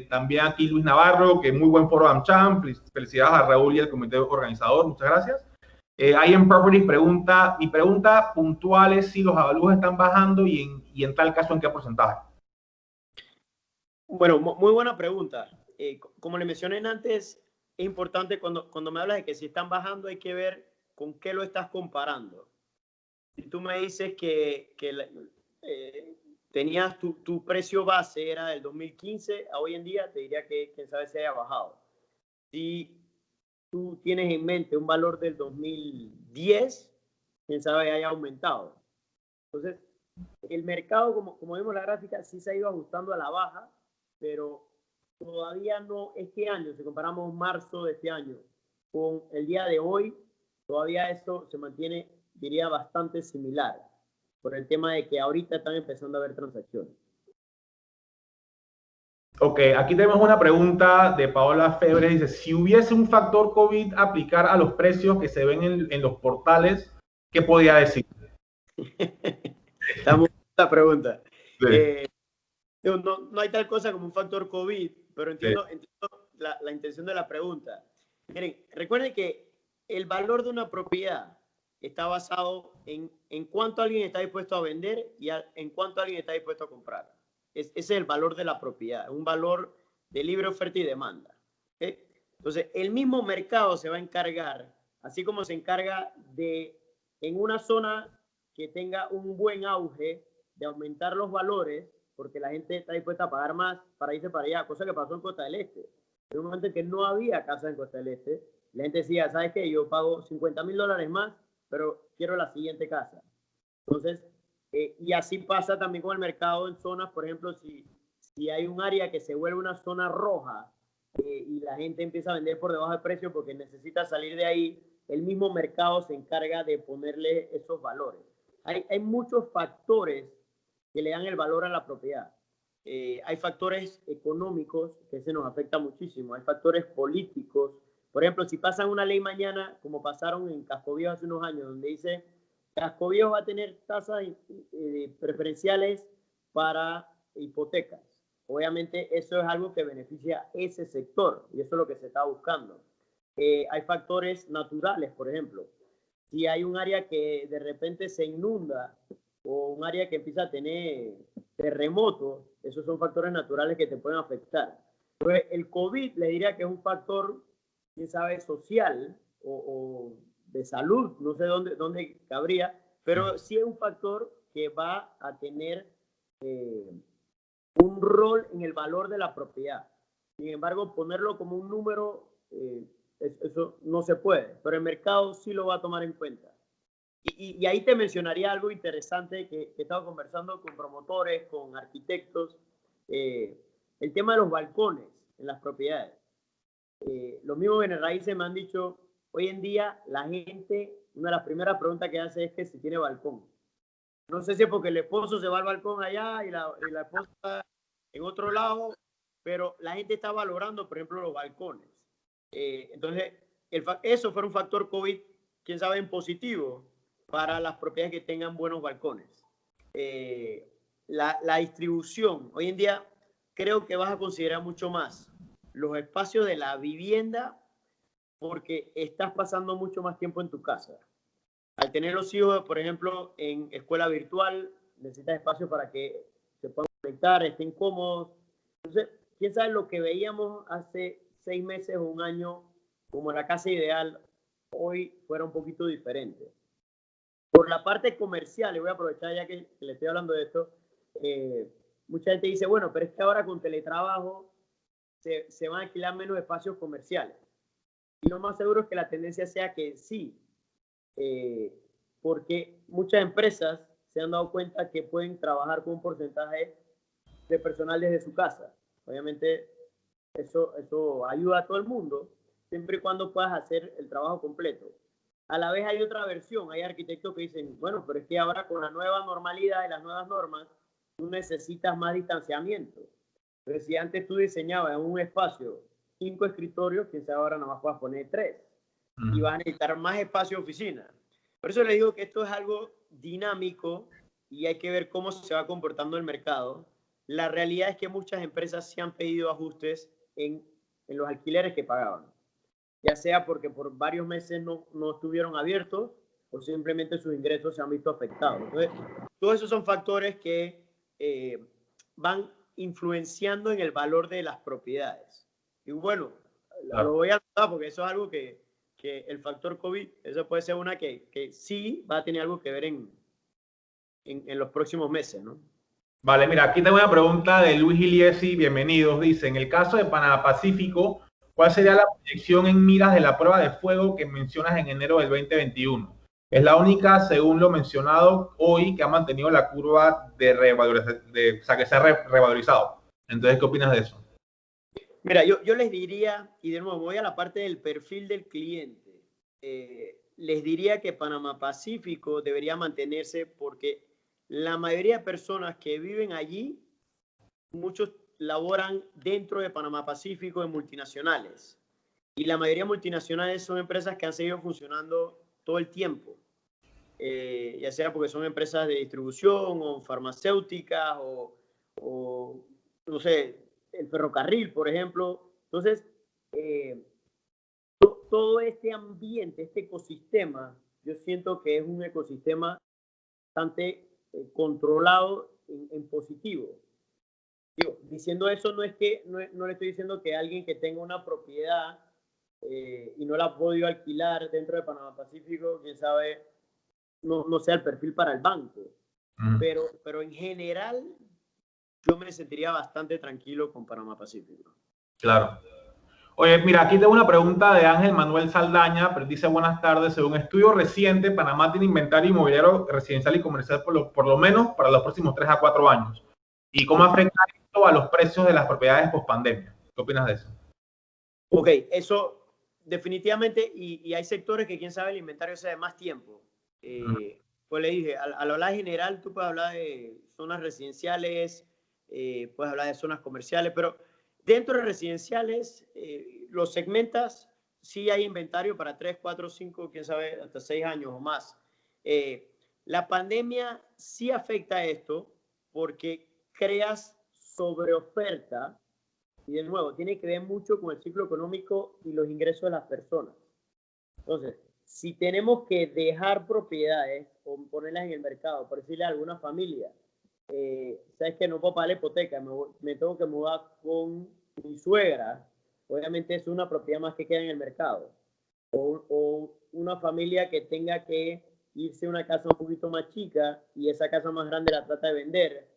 también aquí Luis Navarro, que muy buen foro de AmCham. Felicidades a Raúl y al comité organizador, muchas gracias. IM Properties pregunta, mi pregunta puntual es si los avalúos están bajando y en tal caso en qué porcentaje. Bueno, muy buena pregunta. Como le mencioné antes, es importante cuando me hablas de que si están bajando hay que ver con qué lo estás comparando. Si tú me dices que tenías tu precio base era del 2015 a hoy en día, te diría que quién sabe si haya bajado. Si tú tienes en mente un valor del 2010, quién sabe haya aumentado. Entonces, el mercado, como vemos la gráfica, sí se ha ido ajustando a la baja, pero todavía no este año, si comparamos marzo de este año con el día de hoy, todavía eso se mantiene, diría, bastante similar, por el tema de que ahorita están empezando a haber transacciones. Ok, aquí tenemos una pregunta de Paola Febre. Dice, si hubiese un factor COVID aplicar a los precios que se ven en los portales, ¿qué podría decir? Está muy buena la pregunta. Sí. No hay tal cosa como un factor COVID, pero entiendo Sí. la intención de la pregunta. Miren, recuerden que el valor de una propiedad está basado en cuánto alguien está dispuesto a vender y en cuánto alguien está dispuesto a comprar. Ese es el valor de la propiedad, un valor de libre oferta y demanda. ¿Okay? Entonces, el mismo mercado se va a encargar, así como se encarga de, en una zona que tenga un buen auge, de aumentar los valores, porque la gente está dispuesta a pagar más para irse para allá, cosa que pasó en Costa del Este. En un momento en que no había casa en Costa del Este, la gente decía, ¿sabes qué? Yo pago $50,000 más, pero quiero la siguiente casa. Entonces, y así pasa también con el mercado en zonas, por ejemplo, si hay un área que se vuelve una zona roja y la gente empieza a vender por debajo de precio porque necesita salir de ahí, el mismo mercado se encarga de ponerle esos valores. Hay muchos factores que le dan el valor a la propiedad. Hay factores económicos que se nos afecta muchísimo, hay factores políticos. Por ejemplo, si pasan una ley mañana, como pasaron en Casco Viejo hace unos años, donde dice Casco Viejo va a tener tasas preferenciales para hipotecas. Obviamente eso es algo que beneficia a ese sector y eso es lo que se está buscando. Hay factores naturales, por ejemplo. Si hay un área que de repente se inunda o un área que empieza a tener terremotos, esos son factores naturales que te pueden afectar. Entonces, el COVID le diría que es un factor, quién sabe, social o de salud, no sé dónde cabría, pero sí es un factor que va a tener un rol en el valor de la propiedad. Sin embargo, ponerlo como un número, eso no se puede, pero el mercado sí lo va a tomar en cuenta. Y ahí te mencionaría algo interesante que he estado conversando con promotores, con arquitectos, el tema de los balcones en las propiedades. Los mismos bienes raíces me han dicho, hoy en día la gente, una de las primeras preguntas que hace es que si tiene balcón. No sé si es porque el esposo se va al balcón allá y la esposa en otro lado, pero la gente está valorando, por ejemplo, los balcones. Entonces, eso fue un factor COVID, quién sabe, en positivo para las propiedades que tengan buenos balcones. La distribución, hoy en día creo que vas a considerar mucho más los espacios de la vivienda porque estás pasando mucho más tiempo en tu casa. Al tener los hijos, por ejemplo, en escuela virtual, necesitas espacio para que se puedan conectar, estén cómodos. Entonces, quién sabe lo que veíamos hace 6 meses o un año como la casa ideal, hoy fuera un poquito diferente. Por la parte comercial, y voy a aprovechar ya que le estoy hablando de esto, mucha gente dice, bueno, pero es que ahora con teletrabajo se van a alquilar menos espacios comerciales. Y lo más seguro es que la tendencia sea que sí, porque muchas empresas se han dado cuenta que pueden trabajar con un porcentaje de personal desde su casa. Obviamente eso ayuda a todo el mundo, siempre y cuando puedas hacer el trabajo completo. A la vez hay otra versión, hay arquitectos que dicen, bueno, pero es que ahora con la nueva normalidad y las nuevas normas, tú necesitas más distanciamiento. Entonces, si antes tú diseñabas en un espacio 5 escritorios, quién sabe ahora nada más puedas poner 3. Y vas a necesitar más espacio de oficina. Por eso les digo que esto es algo dinámico y hay que ver cómo se va comportando el mercado. La realidad es que muchas empresas sí han pedido ajustes en los alquileres que pagaban, ya sea porque por varios meses no estuvieron abiertos o simplemente sus ingresos se han visto afectados. Entonces, todos esos son factores que van influenciando en el valor de las propiedades. Y bueno, lo voy a notar porque eso es algo que el factor COVID, eso puede ser una que sí va a tener algo que ver en los próximos meses, ¿no? Vale, mira, aquí tengo una pregunta de Luis Iliesi, bienvenidos. Dice, en el caso de Panamá Pacífico, ¿cuál sería la proyección en miras de la prueba de fuego que mencionas en enero del 2021? Es la única, según lo mencionado hoy, que ha mantenido la curva de revalorización, o sea, que se ha revalorizado. Entonces, ¿qué opinas de eso? Mira, yo les diría, y de nuevo voy a la parte del perfil del cliente, les diría que Panamá Pacífico debería mantenerse porque la mayoría de personas que viven allí, muchos laboran dentro de Panamá Pacífico en multinacionales. Y la mayoría de multinacionales son empresas que han seguido funcionando todo el tiempo. Ya sea porque son empresas de distribución o farmacéuticas o no sé, el ferrocarril, por ejemplo. Entonces, todo este ambiente, este ecosistema, yo siento que es un ecosistema bastante controlado en positivo. Digo, diciendo eso no es que no le estoy diciendo que alguien que tenga una propiedad y no la ha podido alquilar dentro de Panamá Pacífico, quién sabe, no sea el perfil para el banco. Pero en general yo me sentiría bastante tranquilo con Panamá Pacífico. Claro. Oye, mira, aquí tengo una pregunta de Ángel Manuel Saldaña, pero dice: buenas tardes, según estudio reciente, Panamá tiene inventario inmobiliario residencial y comercial por lo menos para los próximos 3 a 4 años. ¿Y cómo afecta esto a los precios de las propiedades post-pandemia? ¿Qué opinas de eso? Ok, eso definitivamente, y hay sectores que quién sabe el inventario sea de más tiempo. Pues le dije, al hablar general tú puedes hablar de zonas residenciales, puedes hablar de zonas comerciales, pero dentro de residenciales los segmentas, sí hay inventario para 3, 4, 5, quién sabe, hasta 6 años o más. La pandemia sí afecta a esto porque creas sobreoferta. Y de nuevo, tiene que ver mucho con el ciclo económico y los ingresos de las personas. Entonces, si tenemos que dejar propiedades o ponerlas en el mercado, por decirle a alguna familia, sabes que no puedo pagar la hipoteca, me tengo que mudar con mi suegra, obviamente es una propiedad más que queda en el mercado. O una familia que tenga que irse a una casa un poquito más chica y esa casa más grande la trata de vender,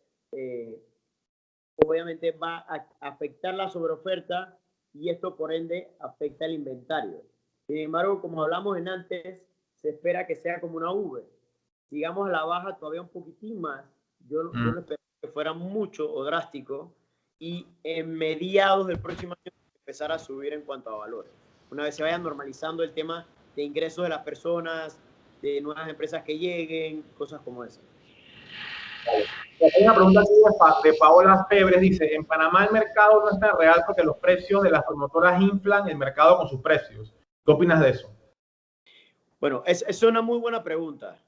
obviamente va a afectar la sobreoferta y esto por ende afecta el inventario. Sin embargo, como hablamos en antes, se espera que sea como una V. Sigamos a la baja todavía un poquitín más. Yo no espero que fuera mucho o drástico y en mediados del próximo año empezar a subir en cuanto a valores. Una vez se vaya normalizando el tema de ingresos de las personas, de nuevas empresas que lleguen, cosas como esas. Hay una pregunta aquí de Paola Febres, dice: en Panamá el mercado no está real porque los precios de las promotoras inflan el mercado con sus precios. ¿Qué opinas de eso? Bueno, es una muy buena pregunta.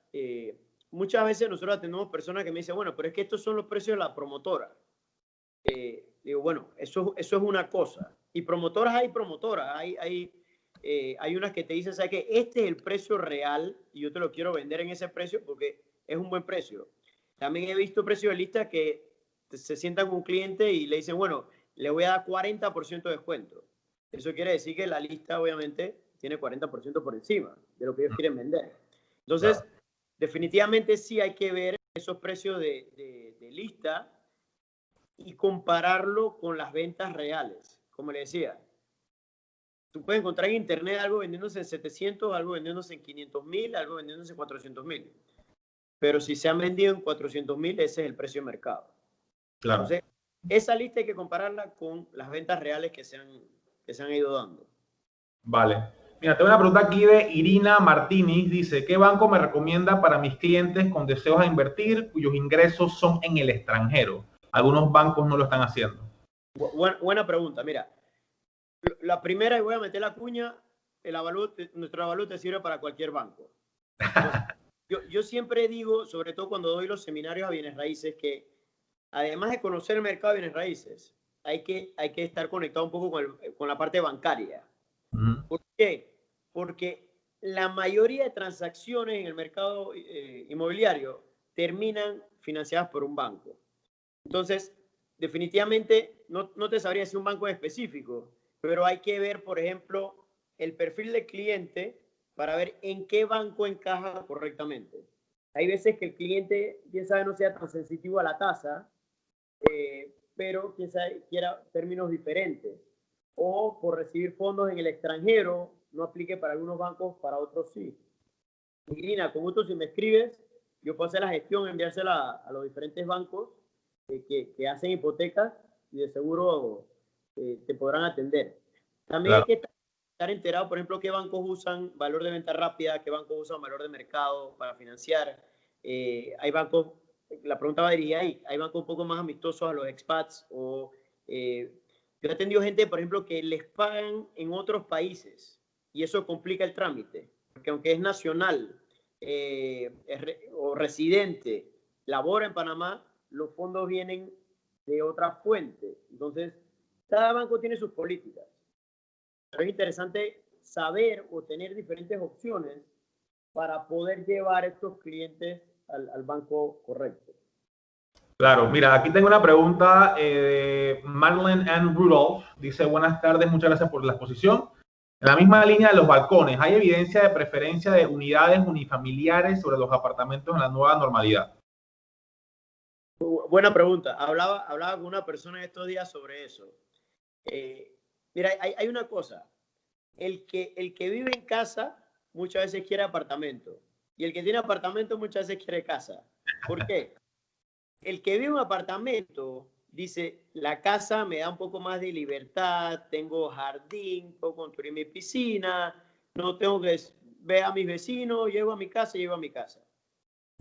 Muchas veces nosotros tenemos personas que me dicen, bueno, pero es que estos son los precios de la promotora. Digo, bueno, eso es una cosa. Y promotoras hay promotoras. Hay unas que te dicen, ¿sabes qué? Este es el precio real y yo te lo quiero vender en ese precio porque es un buen precio. También he visto precios de lista que se sientan con un cliente y le dicen, bueno, le voy a dar 40% de descuento. Eso quiere decir que la lista obviamente tiene 40% por encima de lo que ellos quieren vender. Entonces, claro, definitivamente sí hay que ver esos precios de lista y compararlo con las ventas reales. Como le decía, tú puedes encontrar en internet algo vendiéndose en 700, algo vendiéndose en 500,000, algo vendiéndose en 400,000. Pero si se han vendido en 400,000, ese es el precio de mercado. Claro. Entonces, esa lista hay que compararla con las ventas reales que se han ido dando. Vale. Mira, tengo una pregunta aquí de Irina Martínez. Dice: ¿qué banco me recomienda para mis clientes con deseos a invertir cuyos ingresos son en el extranjero? Algunos bancos no lo están haciendo. Buena pregunta. Mira, la primera, y voy a meter la cuña, nuestro Avalú te sirve para cualquier banco. Entonces, yo siempre digo, sobre todo cuando doy los seminarios a bienes raíces, que además de conocer el mercado de bienes raíces, hay que estar conectado un poco con la parte bancaria. ¿Por qué? Porque la mayoría de transacciones en el mercado inmobiliario terminan financiadas por un banco. Entonces, definitivamente no te sabría decir un banco específico, pero hay que ver, por ejemplo, el perfil del cliente para ver en qué banco encaja correctamente. Hay veces que el cliente, quién sabe, no sea tan sensitivo a la tasa, pero quién sabe, quiera términos diferentes. O por recibir fondos en el extranjero, no aplique para algunos bancos, para otros sí. Irina, con gusto, si me escribes, yo puedo hacer la gestión, enviársela a los diferentes bancos que hacen hipotecas y de seguro te podrán atender. También claro, hay que estar enterado, por ejemplo, qué bancos usan valor de venta rápida, qué bancos usan valor de mercado para financiar. Hay bancos, la pregunta va dirigida ahí, hay bancos un poco más amistosos a los expats o yo he atendido gente, por ejemplo, que les pagan en otros países y eso complica el trámite, porque aunque es nacional o residente, labora en Panamá, los fondos vienen de otra fuente. Entonces, cada banco tiene sus políticas. Pero es interesante saber o tener diferentes opciones para poder llevar a estos clientes al banco correcto. Claro, mira, aquí tengo una pregunta de Marlene Ann Rudolph. Dice, buenas tardes, muchas gracias por la exposición. En la misma línea de los balcones, ¿hay evidencia de preferencia de unidades unifamiliares sobre los apartamentos en la nueva normalidad? Buena pregunta. Hablaba con una persona estos días sobre eso. Mira, hay una cosa. El que vive en casa muchas veces quiere apartamento. Y el que tiene apartamento muchas veces quiere casa. ¿Por qué? El que vive en un apartamento dice, la casa me da un poco más de libertad, tengo jardín, puedo construir mi piscina, no tengo que ver a mis vecinos, llego a mi casa.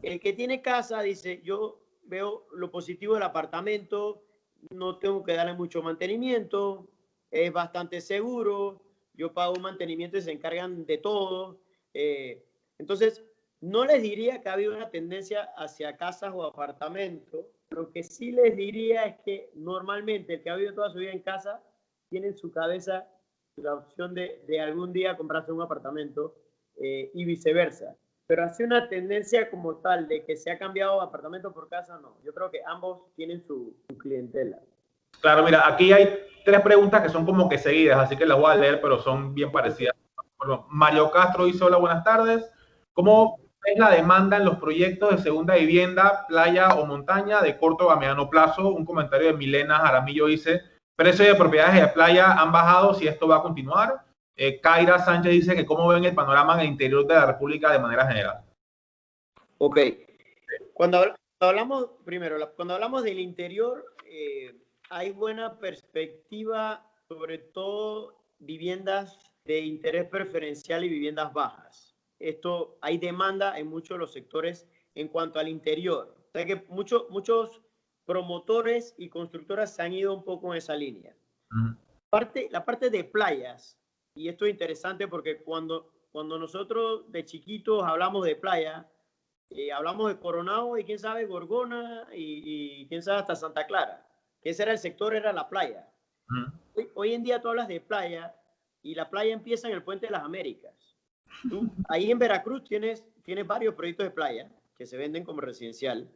El que tiene casa dice, yo veo lo positivo del apartamento, no tengo que darle mucho mantenimiento, es bastante seguro, yo pago un mantenimiento y se encargan de todo. Entonces, no les diría que ha habido una tendencia hacia casas o apartamentos. Lo que sí les diría es que normalmente el que ha vivido toda su vida en casa tiene en su cabeza la opción de algún día comprarse un apartamento y viceversa. Pero así una tendencia como tal de que se ha cambiado apartamento por casa, no. Yo creo que ambos tienen su clientela. Claro, mira, aquí hay 3 preguntas que son como que seguidas, así que las voy a leer, pero son bien parecidas. Bueno, Mario Castro dice, hola, buenas tardes. ¿Cómo es la demanda en los proyectos de segunda vivienda, playa o montaña de corto a mediano plazo? Un comentario de Milena Jaramillo dice, precios de propiedades de playa han bajado, si esto va a continuar. Kaira Sánchez dice que cómo ven el panorama en el interior de la República de manera general. Ok. Cuando hablamos del interior, hay buena perspectiva, sobre todo viviendas de interés preferencial y viviendas bajas. Hay demanda en muchos de los sectores en cuanto al interior. O sea que muchos promotores y constructoras se han ido un poco en esa línea. La parte de playas, y esto es interesante porque cuando nosotros de chiquitos hablamos de playa, hablamos de Coronado y quién sabe Gorgona y quién sabe hasta Santa Clara, que ese era el sector, era la playa. Hoy en día tú hablas de playa y la playa empieza en el Puente de las Américas. Ahí en Veracruz tienes varios proyectos de playa que se venden como residencial.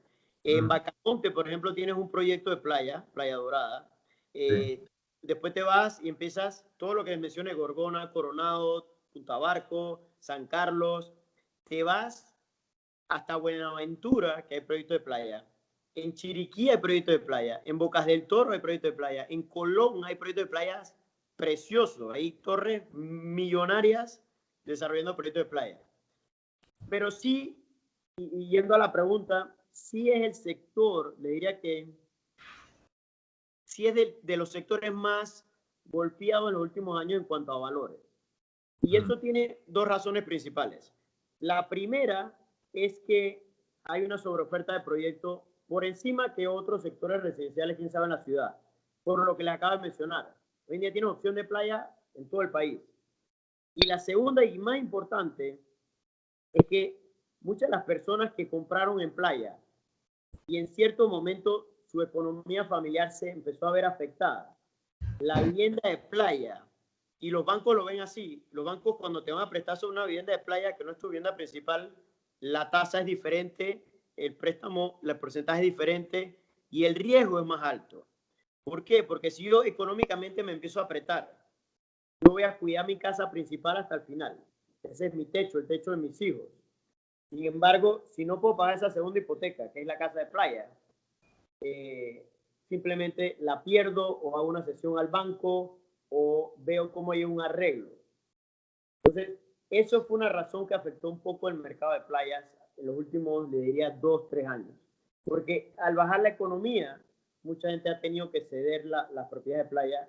En Bacamonte, por ejemplo, tienes un proyecto de Playa Dorada. Sí. Después te vas y empiezas todo lo que les mencioné, Gorgona, Coronado, Punta Barco, San Carlos. Te vas hasta Buenaventura, que hay proyectos de playa. En Chiriquí hay proyectos de playa. En Bocas del Toro hay proyectos de playa. En Colón hay proyectos de playas preciosos. Hay torres millonarias desarrollando proyectos de playa. Pero sí, y yendo a la pregunta, sí es el sector, le diría que sí es de los sectores más golpeados en los últimos años en cuanto a valores. Y eso tiene 2 razones principales. La primera es que hay una sobreoferta de proyectos por encima que otros sectores residenciales, quién sabe, en la ciudad, por lo que les acabo de mencionar. Hoy en día tiene opción de playa en todo el país. Y la segunda y más importante es que muchas de las personas que compraron en playa y en cierto momento su economía familiar se empezó a ver afectada, la vivienda de playa, y los bancos lo ven así, los bancos cuando te van a prestar sobre una vivienda de playa que no es tu vivienda principal, la tasa es diferente, el préstamo, el porcentaje es diferente y el riesgo es más alto. ¿Por qué? Porque si yo económicamente me empiezo a apretar, yo voy a cuidar mi casa principal hasta el final. Ese es mi techo, el techo de mis hijos. Sin embargo, si no puedo pagar esa segunda hipoteca, que es la casa de playa, simplemente la pierdo o hago una sesión al banco o veo cómo hay un arreglo. Entonces, eso fue una razón que afectó un poco el mercado de playas en los últimos, le diría, 2-3 años. Porque al bajar la economía, mucha gente ha tenido que ceder la propiedad de playa,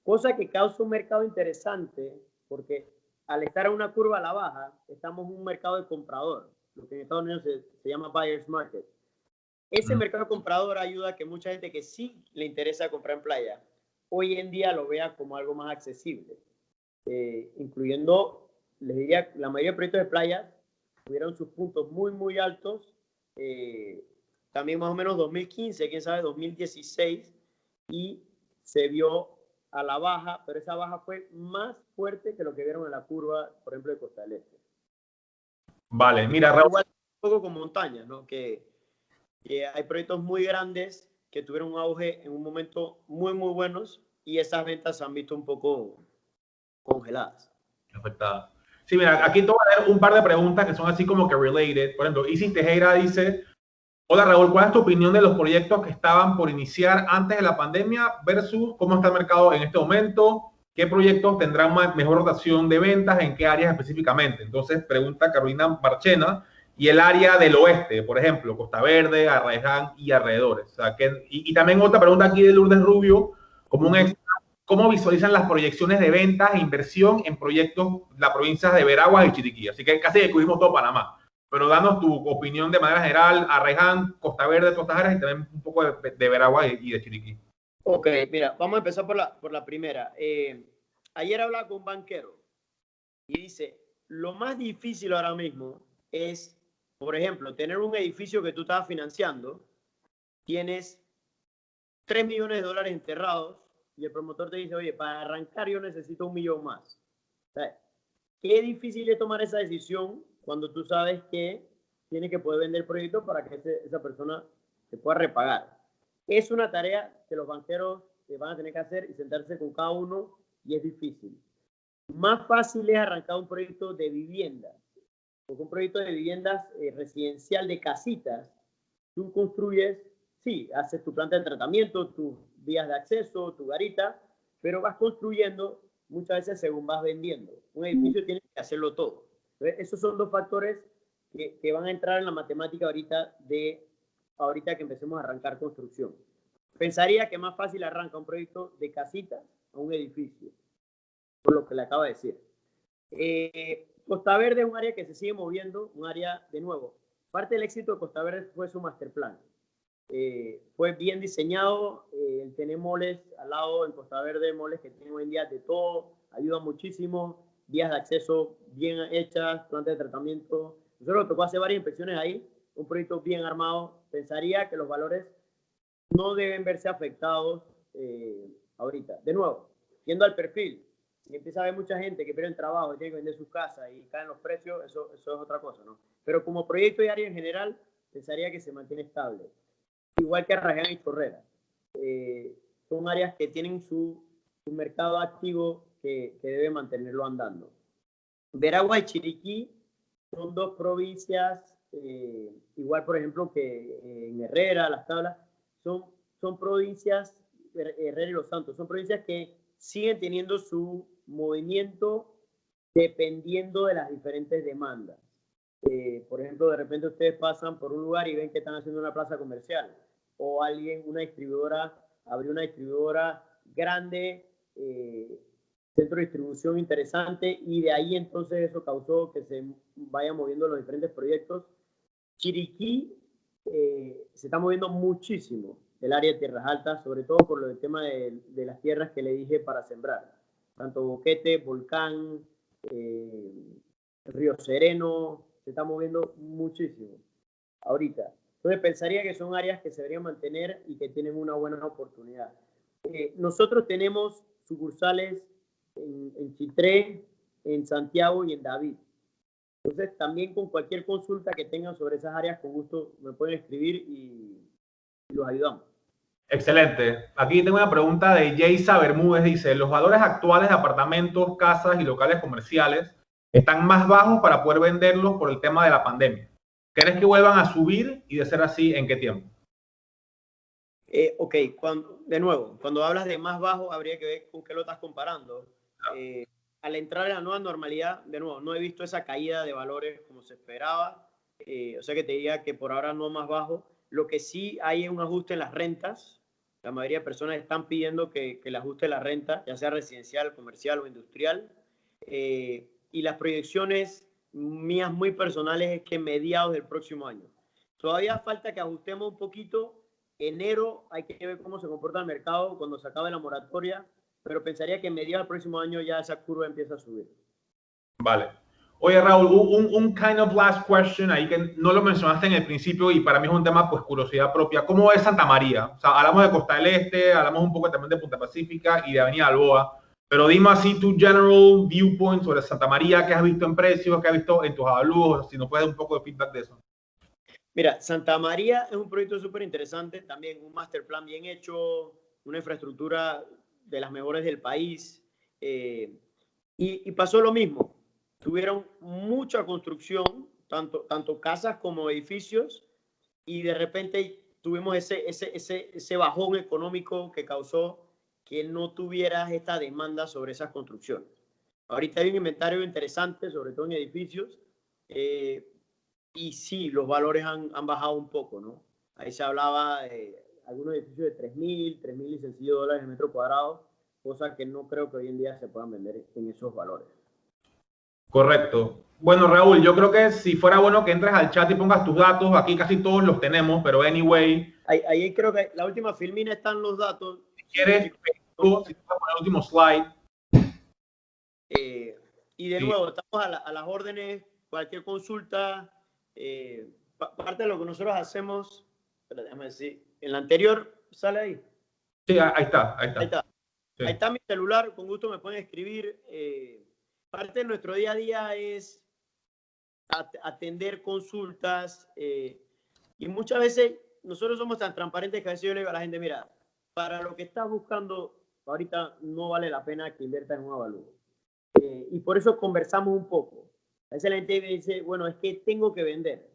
cosa que causa un mercado interesante, porque al estar en una curva a la baja, estamos en un mercado de comprador, lo que en Estados Unidos se llama buyer's market. Ese mercado comprador ayuda a que mucha gente que sí le interesa comprar en playa, hoy en día lo vea como algo más accesible, incluyendo, les diría, la mayoría de proyectos de playa tuvieron sus puntos muy, muy altos, también más o menos 2015, quién sabe, 2016, y se vio a la baja, pero esa baja fue más fuerte que lo que vieron en la curva, por ejemplo, de Costa del Este. Vale, mira, Raúl. Igual un poco con montañas, ¿no? Que hay proyectos muy grandes que tuvieron un auge en un momento muy, muy buenos y esas ventas se han visto un poco congeladas. Afectadas. Sí, mira, aquí te voy a leer un par de preguntas que son así como que related. Por ejemplo, Isis Tejera dice: hola Raúl, ¿cuál es tu opinión de los proyectos que estaban por iniciar antes de la pandemia versus cómo está el mercado en este momento? ¿Qué proyectos tendrán mejor rotación de ventas? ¿En qué áreas específicamente? Entonces, pregunta Carolina Marchena. Y el área del oeste, por ejemplo, Costa Verde, Arraiján y alrededores. O sea, y también otra pregunta aquí de Lourdes Rubio, como un extra: ¿cómo visualizan las proyecciones de ventas e inversión en proyectos de las provincias de Veraguas y Chiriquí? Así que casi descubrimos todo Panamá. Pero danos tu opinión de manera general, Arraiján, Costa Verde, Costa Jara y también un poco de Veraguas y de Chiriquí. Ok, mira, vamos a empezar por la primera. Ayer hablaba con un banquero y dice, lo más difícil ahora mismo es, por ejemplo, tener un edificio que tú estabas financiando, tienes $3 millones enterrados y el promotor te dice, oye, para arrancar yo necesito $1 millón más. O sea, qué difícil es tomar esa decisión cuando tú sabes que tienes que poder vender el proyecto para que esa persona se pueda repagar. Es una tarea que los banqueros van a tener que hacer y sentarse con cada uno y es difícil. Más fácil es arrancar un proyecto de vivienda, porque un proyecto de viviendas residencial de casitas, tú construyes, sí, haces tu planta de tratamiento, tus vías de acceso, tu garita, pero vas construyendo muchas veces según vas vendiendo. Un edificio tiene que hacerlo todo. Entonces, esos son dos factores que van a entrar en la matemática ahorita que empecemos a arrancar construcción. Pensaría que más fácil arranca un proyecto de casitas a un edificio, por lo que le acabo de decir. Costa Verde es un área que se sigue moviendo, un área, de nuevo, parte del éxito de Costa Verde fue su master plan. Fue bien diseñado, tiene moles al lado en Costa Verde, moles que tienen hoy en día de todo, ayudan muchísimo, vías de acceso bien hechas, plantas de tratamiento. Nosotros nos tocó hacer varias inspecciones ahí, un proyecto bien armado. Pensaría que los valores no deben verse afectados ahorita. De nuevo, yendo al perfil, si empieza a haber mucha gente que pierde el trabajo y tiene que vender sus casas y caen los precios, eso es otra cosa, ¿no? Pero como proyecto y área en general, pensaría que se mantiene estable. Igual que Arraiján y Chorrera. Son áreas que tienen su mercado activo que debe mantenerlo andando. Veragua y Chiriquí son dos provincias, igual por ejemplo que en Herrera, Las Tablas, son provincias, Herrera y Los Santos, son provincias que siguen teniendo su movimiento dependiendo de las diferentes demandas. Por ejemplo, de repente ustedes pasan por un lugar y ven que están haciendo una plaza comercial o una distribuidora, abrió una distribuidora grande, centro de distribución interesante y de ahí entonces eso causó que se vayan moviendo los diferentes proyectos. Chiriquí se está moviendo muchísimo el área de tierras altas, sobre todo por el tema de las tierras que le dije para sembrar. Tanto Boquete, Volcán, Río Sereno, se está moviendo muchísimo ahorita. Entonces pensaría que son áreas que se deberían mantener y que tienen una buena oportunidad. Nosotros tenemos sucursales en Chitré, en Santiago y en David. Entonces también con cualquier consulta que tengan sobre esas áreas, con gusto me pueden escribir y los ayudamos. Excelente. Aquí tengo una pregunta de Jaysa Bermúdez. Dice, los valores actuales de apartamentos, casas y locales comerciales están más bajos para poder venderlos por el tema de la pandemia. ¿Crees que vuelvan a subir? Y de ser así, ¿en qué tiempo? Ok, de nuevo, cuando hablas de más bajo, habría que ver con qué lo estás comparando. Al entrar en la nueva normalidad, de nuevo, no he visto esa caída de valores como se esperaba. O sea que te diría que por ahora no más bajo. Lo que sí hay es un ajuste en las rentas. La mayoría de personas están pidiendo que el ajuste de la renta, ya sea residencial, comercial o industrial. Y las proyecciones mías muy personales es que mediados del próximo año. Todavía falta que ajustemos un poquito. Enero hay que ver cómo se comporta el mercado cuando se acabe la moratoria, pero pensaría que en mediados del próximo año ya esa curva empieza a subir. Vale. Oye, Raúl, un kind of last question ahí que no lo mencionaste en el principio y para mí es un tema, pues, curiosidad propia. ¿Cómo es Santa María? O sea, hablamos de Costa del Este, hablamos un poco también de Punta Pacífica y de Avenida Balboa, pero dime así tu general viewpoint sobre Santa María, qué has visto en precios, qué has visto en tus avalúos, si nos puedes dar un poco de feedback de eso. Mira, Santa María es un proyecto súper interesante, también un master plan bien hecho, una infraestructura de las mejores del país. Y pasó lo mismo. Tuvieron mucha construcción, tanto casas como edificios, y de repente tuvimos ese bajón económico que causó que no tuvieras esta demanda sobre esas construcciones. Ahorita hay un inventario interesante, sobre todo en edificios, y sí, los valores han bajado un poco, ¿no? Ahí se hablaba de algunos edificios de 3.000 y sencillo dólares el metro cuadrado, cosa que no creo que hoy en día se puedan vender en esos valores. Correcto. Bueno, Raúl, yo creo que si fuera bueno que entres al chat y pongas tus datos, aquí casi todos los tenemos, pero anyway. Ahí creo que la última filmina están los datos. Si quieres, si te vas a poner el último slide. Y de nuevo, estamos a las órdenes, cualquier consulta. Parte de lo que nosotros hacemos, pero déjame decir, en la anterior, ¿sale ahí? Sí, ahí está. Sí. Ahí está mi celular, con gusto me pueden escribir. Parte de nuestro día a día es atender consultas y muchas veces nosotros somos tan transparentes que a veces yo le digo a la gente, mira, para lo que estás buscando ahorita no vale la pena que inviertas en un avalúo. Y por eso conversamos un poco. A veces la gente me dice, bueno, es que tengo que vender.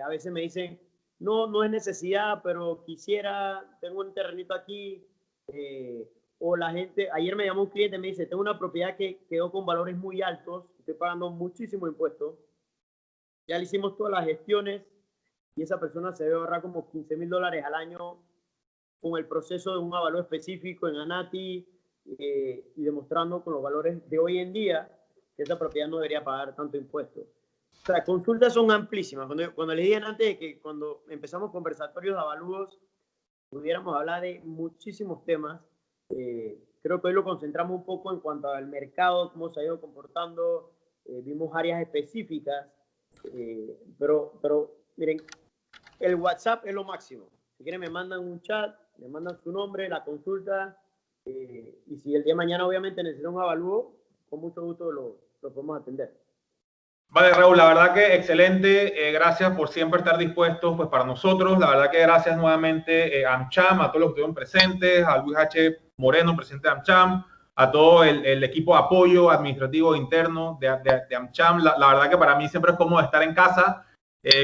A veces me dicen, no es necesidad, pero quisiera, tengo un terrenito aquí. O la gente, ayer me llamó un cliente y me dice, tengo una propiedad que quedó con valores muy altos, estoy pagando muchísimo impuesto. Ya le hicimos todas las gestiones y esa persona se debe ahorrar como $15,000 al año con el proceso de un avalúo específico en ANATI y demostrando con los valores de hoy en día que esa propiedad no debería pagar tanto impuesto. O sea, consultas son amplísimas. Cuando les dije antes de que cuando empezamos conversatorios de avalúos pudiéramos hablar de muchísimos temas, creo que hoy lo concentramos un poco en cuanto al mercado, cómo se ha ido comportando, vimos áreas específicas, pero miren, el WhatsApp es lo máximo. Si quieren me mandan un chat, me mandan su nombre, la consulta, y si el día de mañana obviamente necesitan un avalúo, con mucho gusto lo podemos atender. Vale, Raúl, la verdad que excelente. Gracias por siempre estar dispuestos, pues, para nosotros. La verdad que gracias nuevamente a AmCham, a todos los que estuvieron presentes, a Luis H. Moreno, presidente de AmCham, a todo el equipo de apoyo administrativo interno de AmCham. La verdad que para mí siempre es cómodo estar en casa,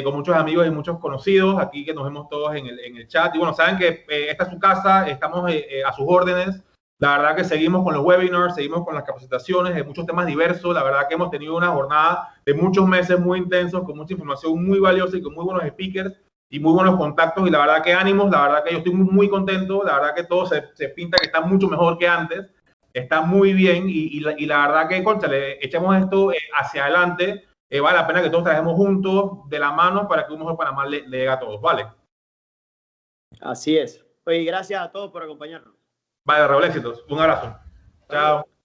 con muchos amigos y muchos conocidos, aquí que nos vemos todos en el chat. Y bueno, saben que esta es su casa, estamos a sus órdenes. La verdad que seguimos con los webinars, seguimos con las capacitaciones de muchos temas diversos. La verdad que hemos tenido una jornada de muchos meses muy intensos, con mucha información muy valiosa y con muy buenos speakers y muy buenos contactos. Y la verdad que ánimos, la verdad que yo estoy muy contento. La verdad que todo se pinta que está mucho mejor que antes. Está muy bien y la verdad que, concha, le echamos esto hacia adelante. Vale la pena que todos trabajemos juntos, de la mano, para que un mejor Panamá le llegue a todos. ¿Vale? Así es. Oye, gracias a todos por acompañarnos. Vale, Raúl, éxitos. Un abrazo. Chao.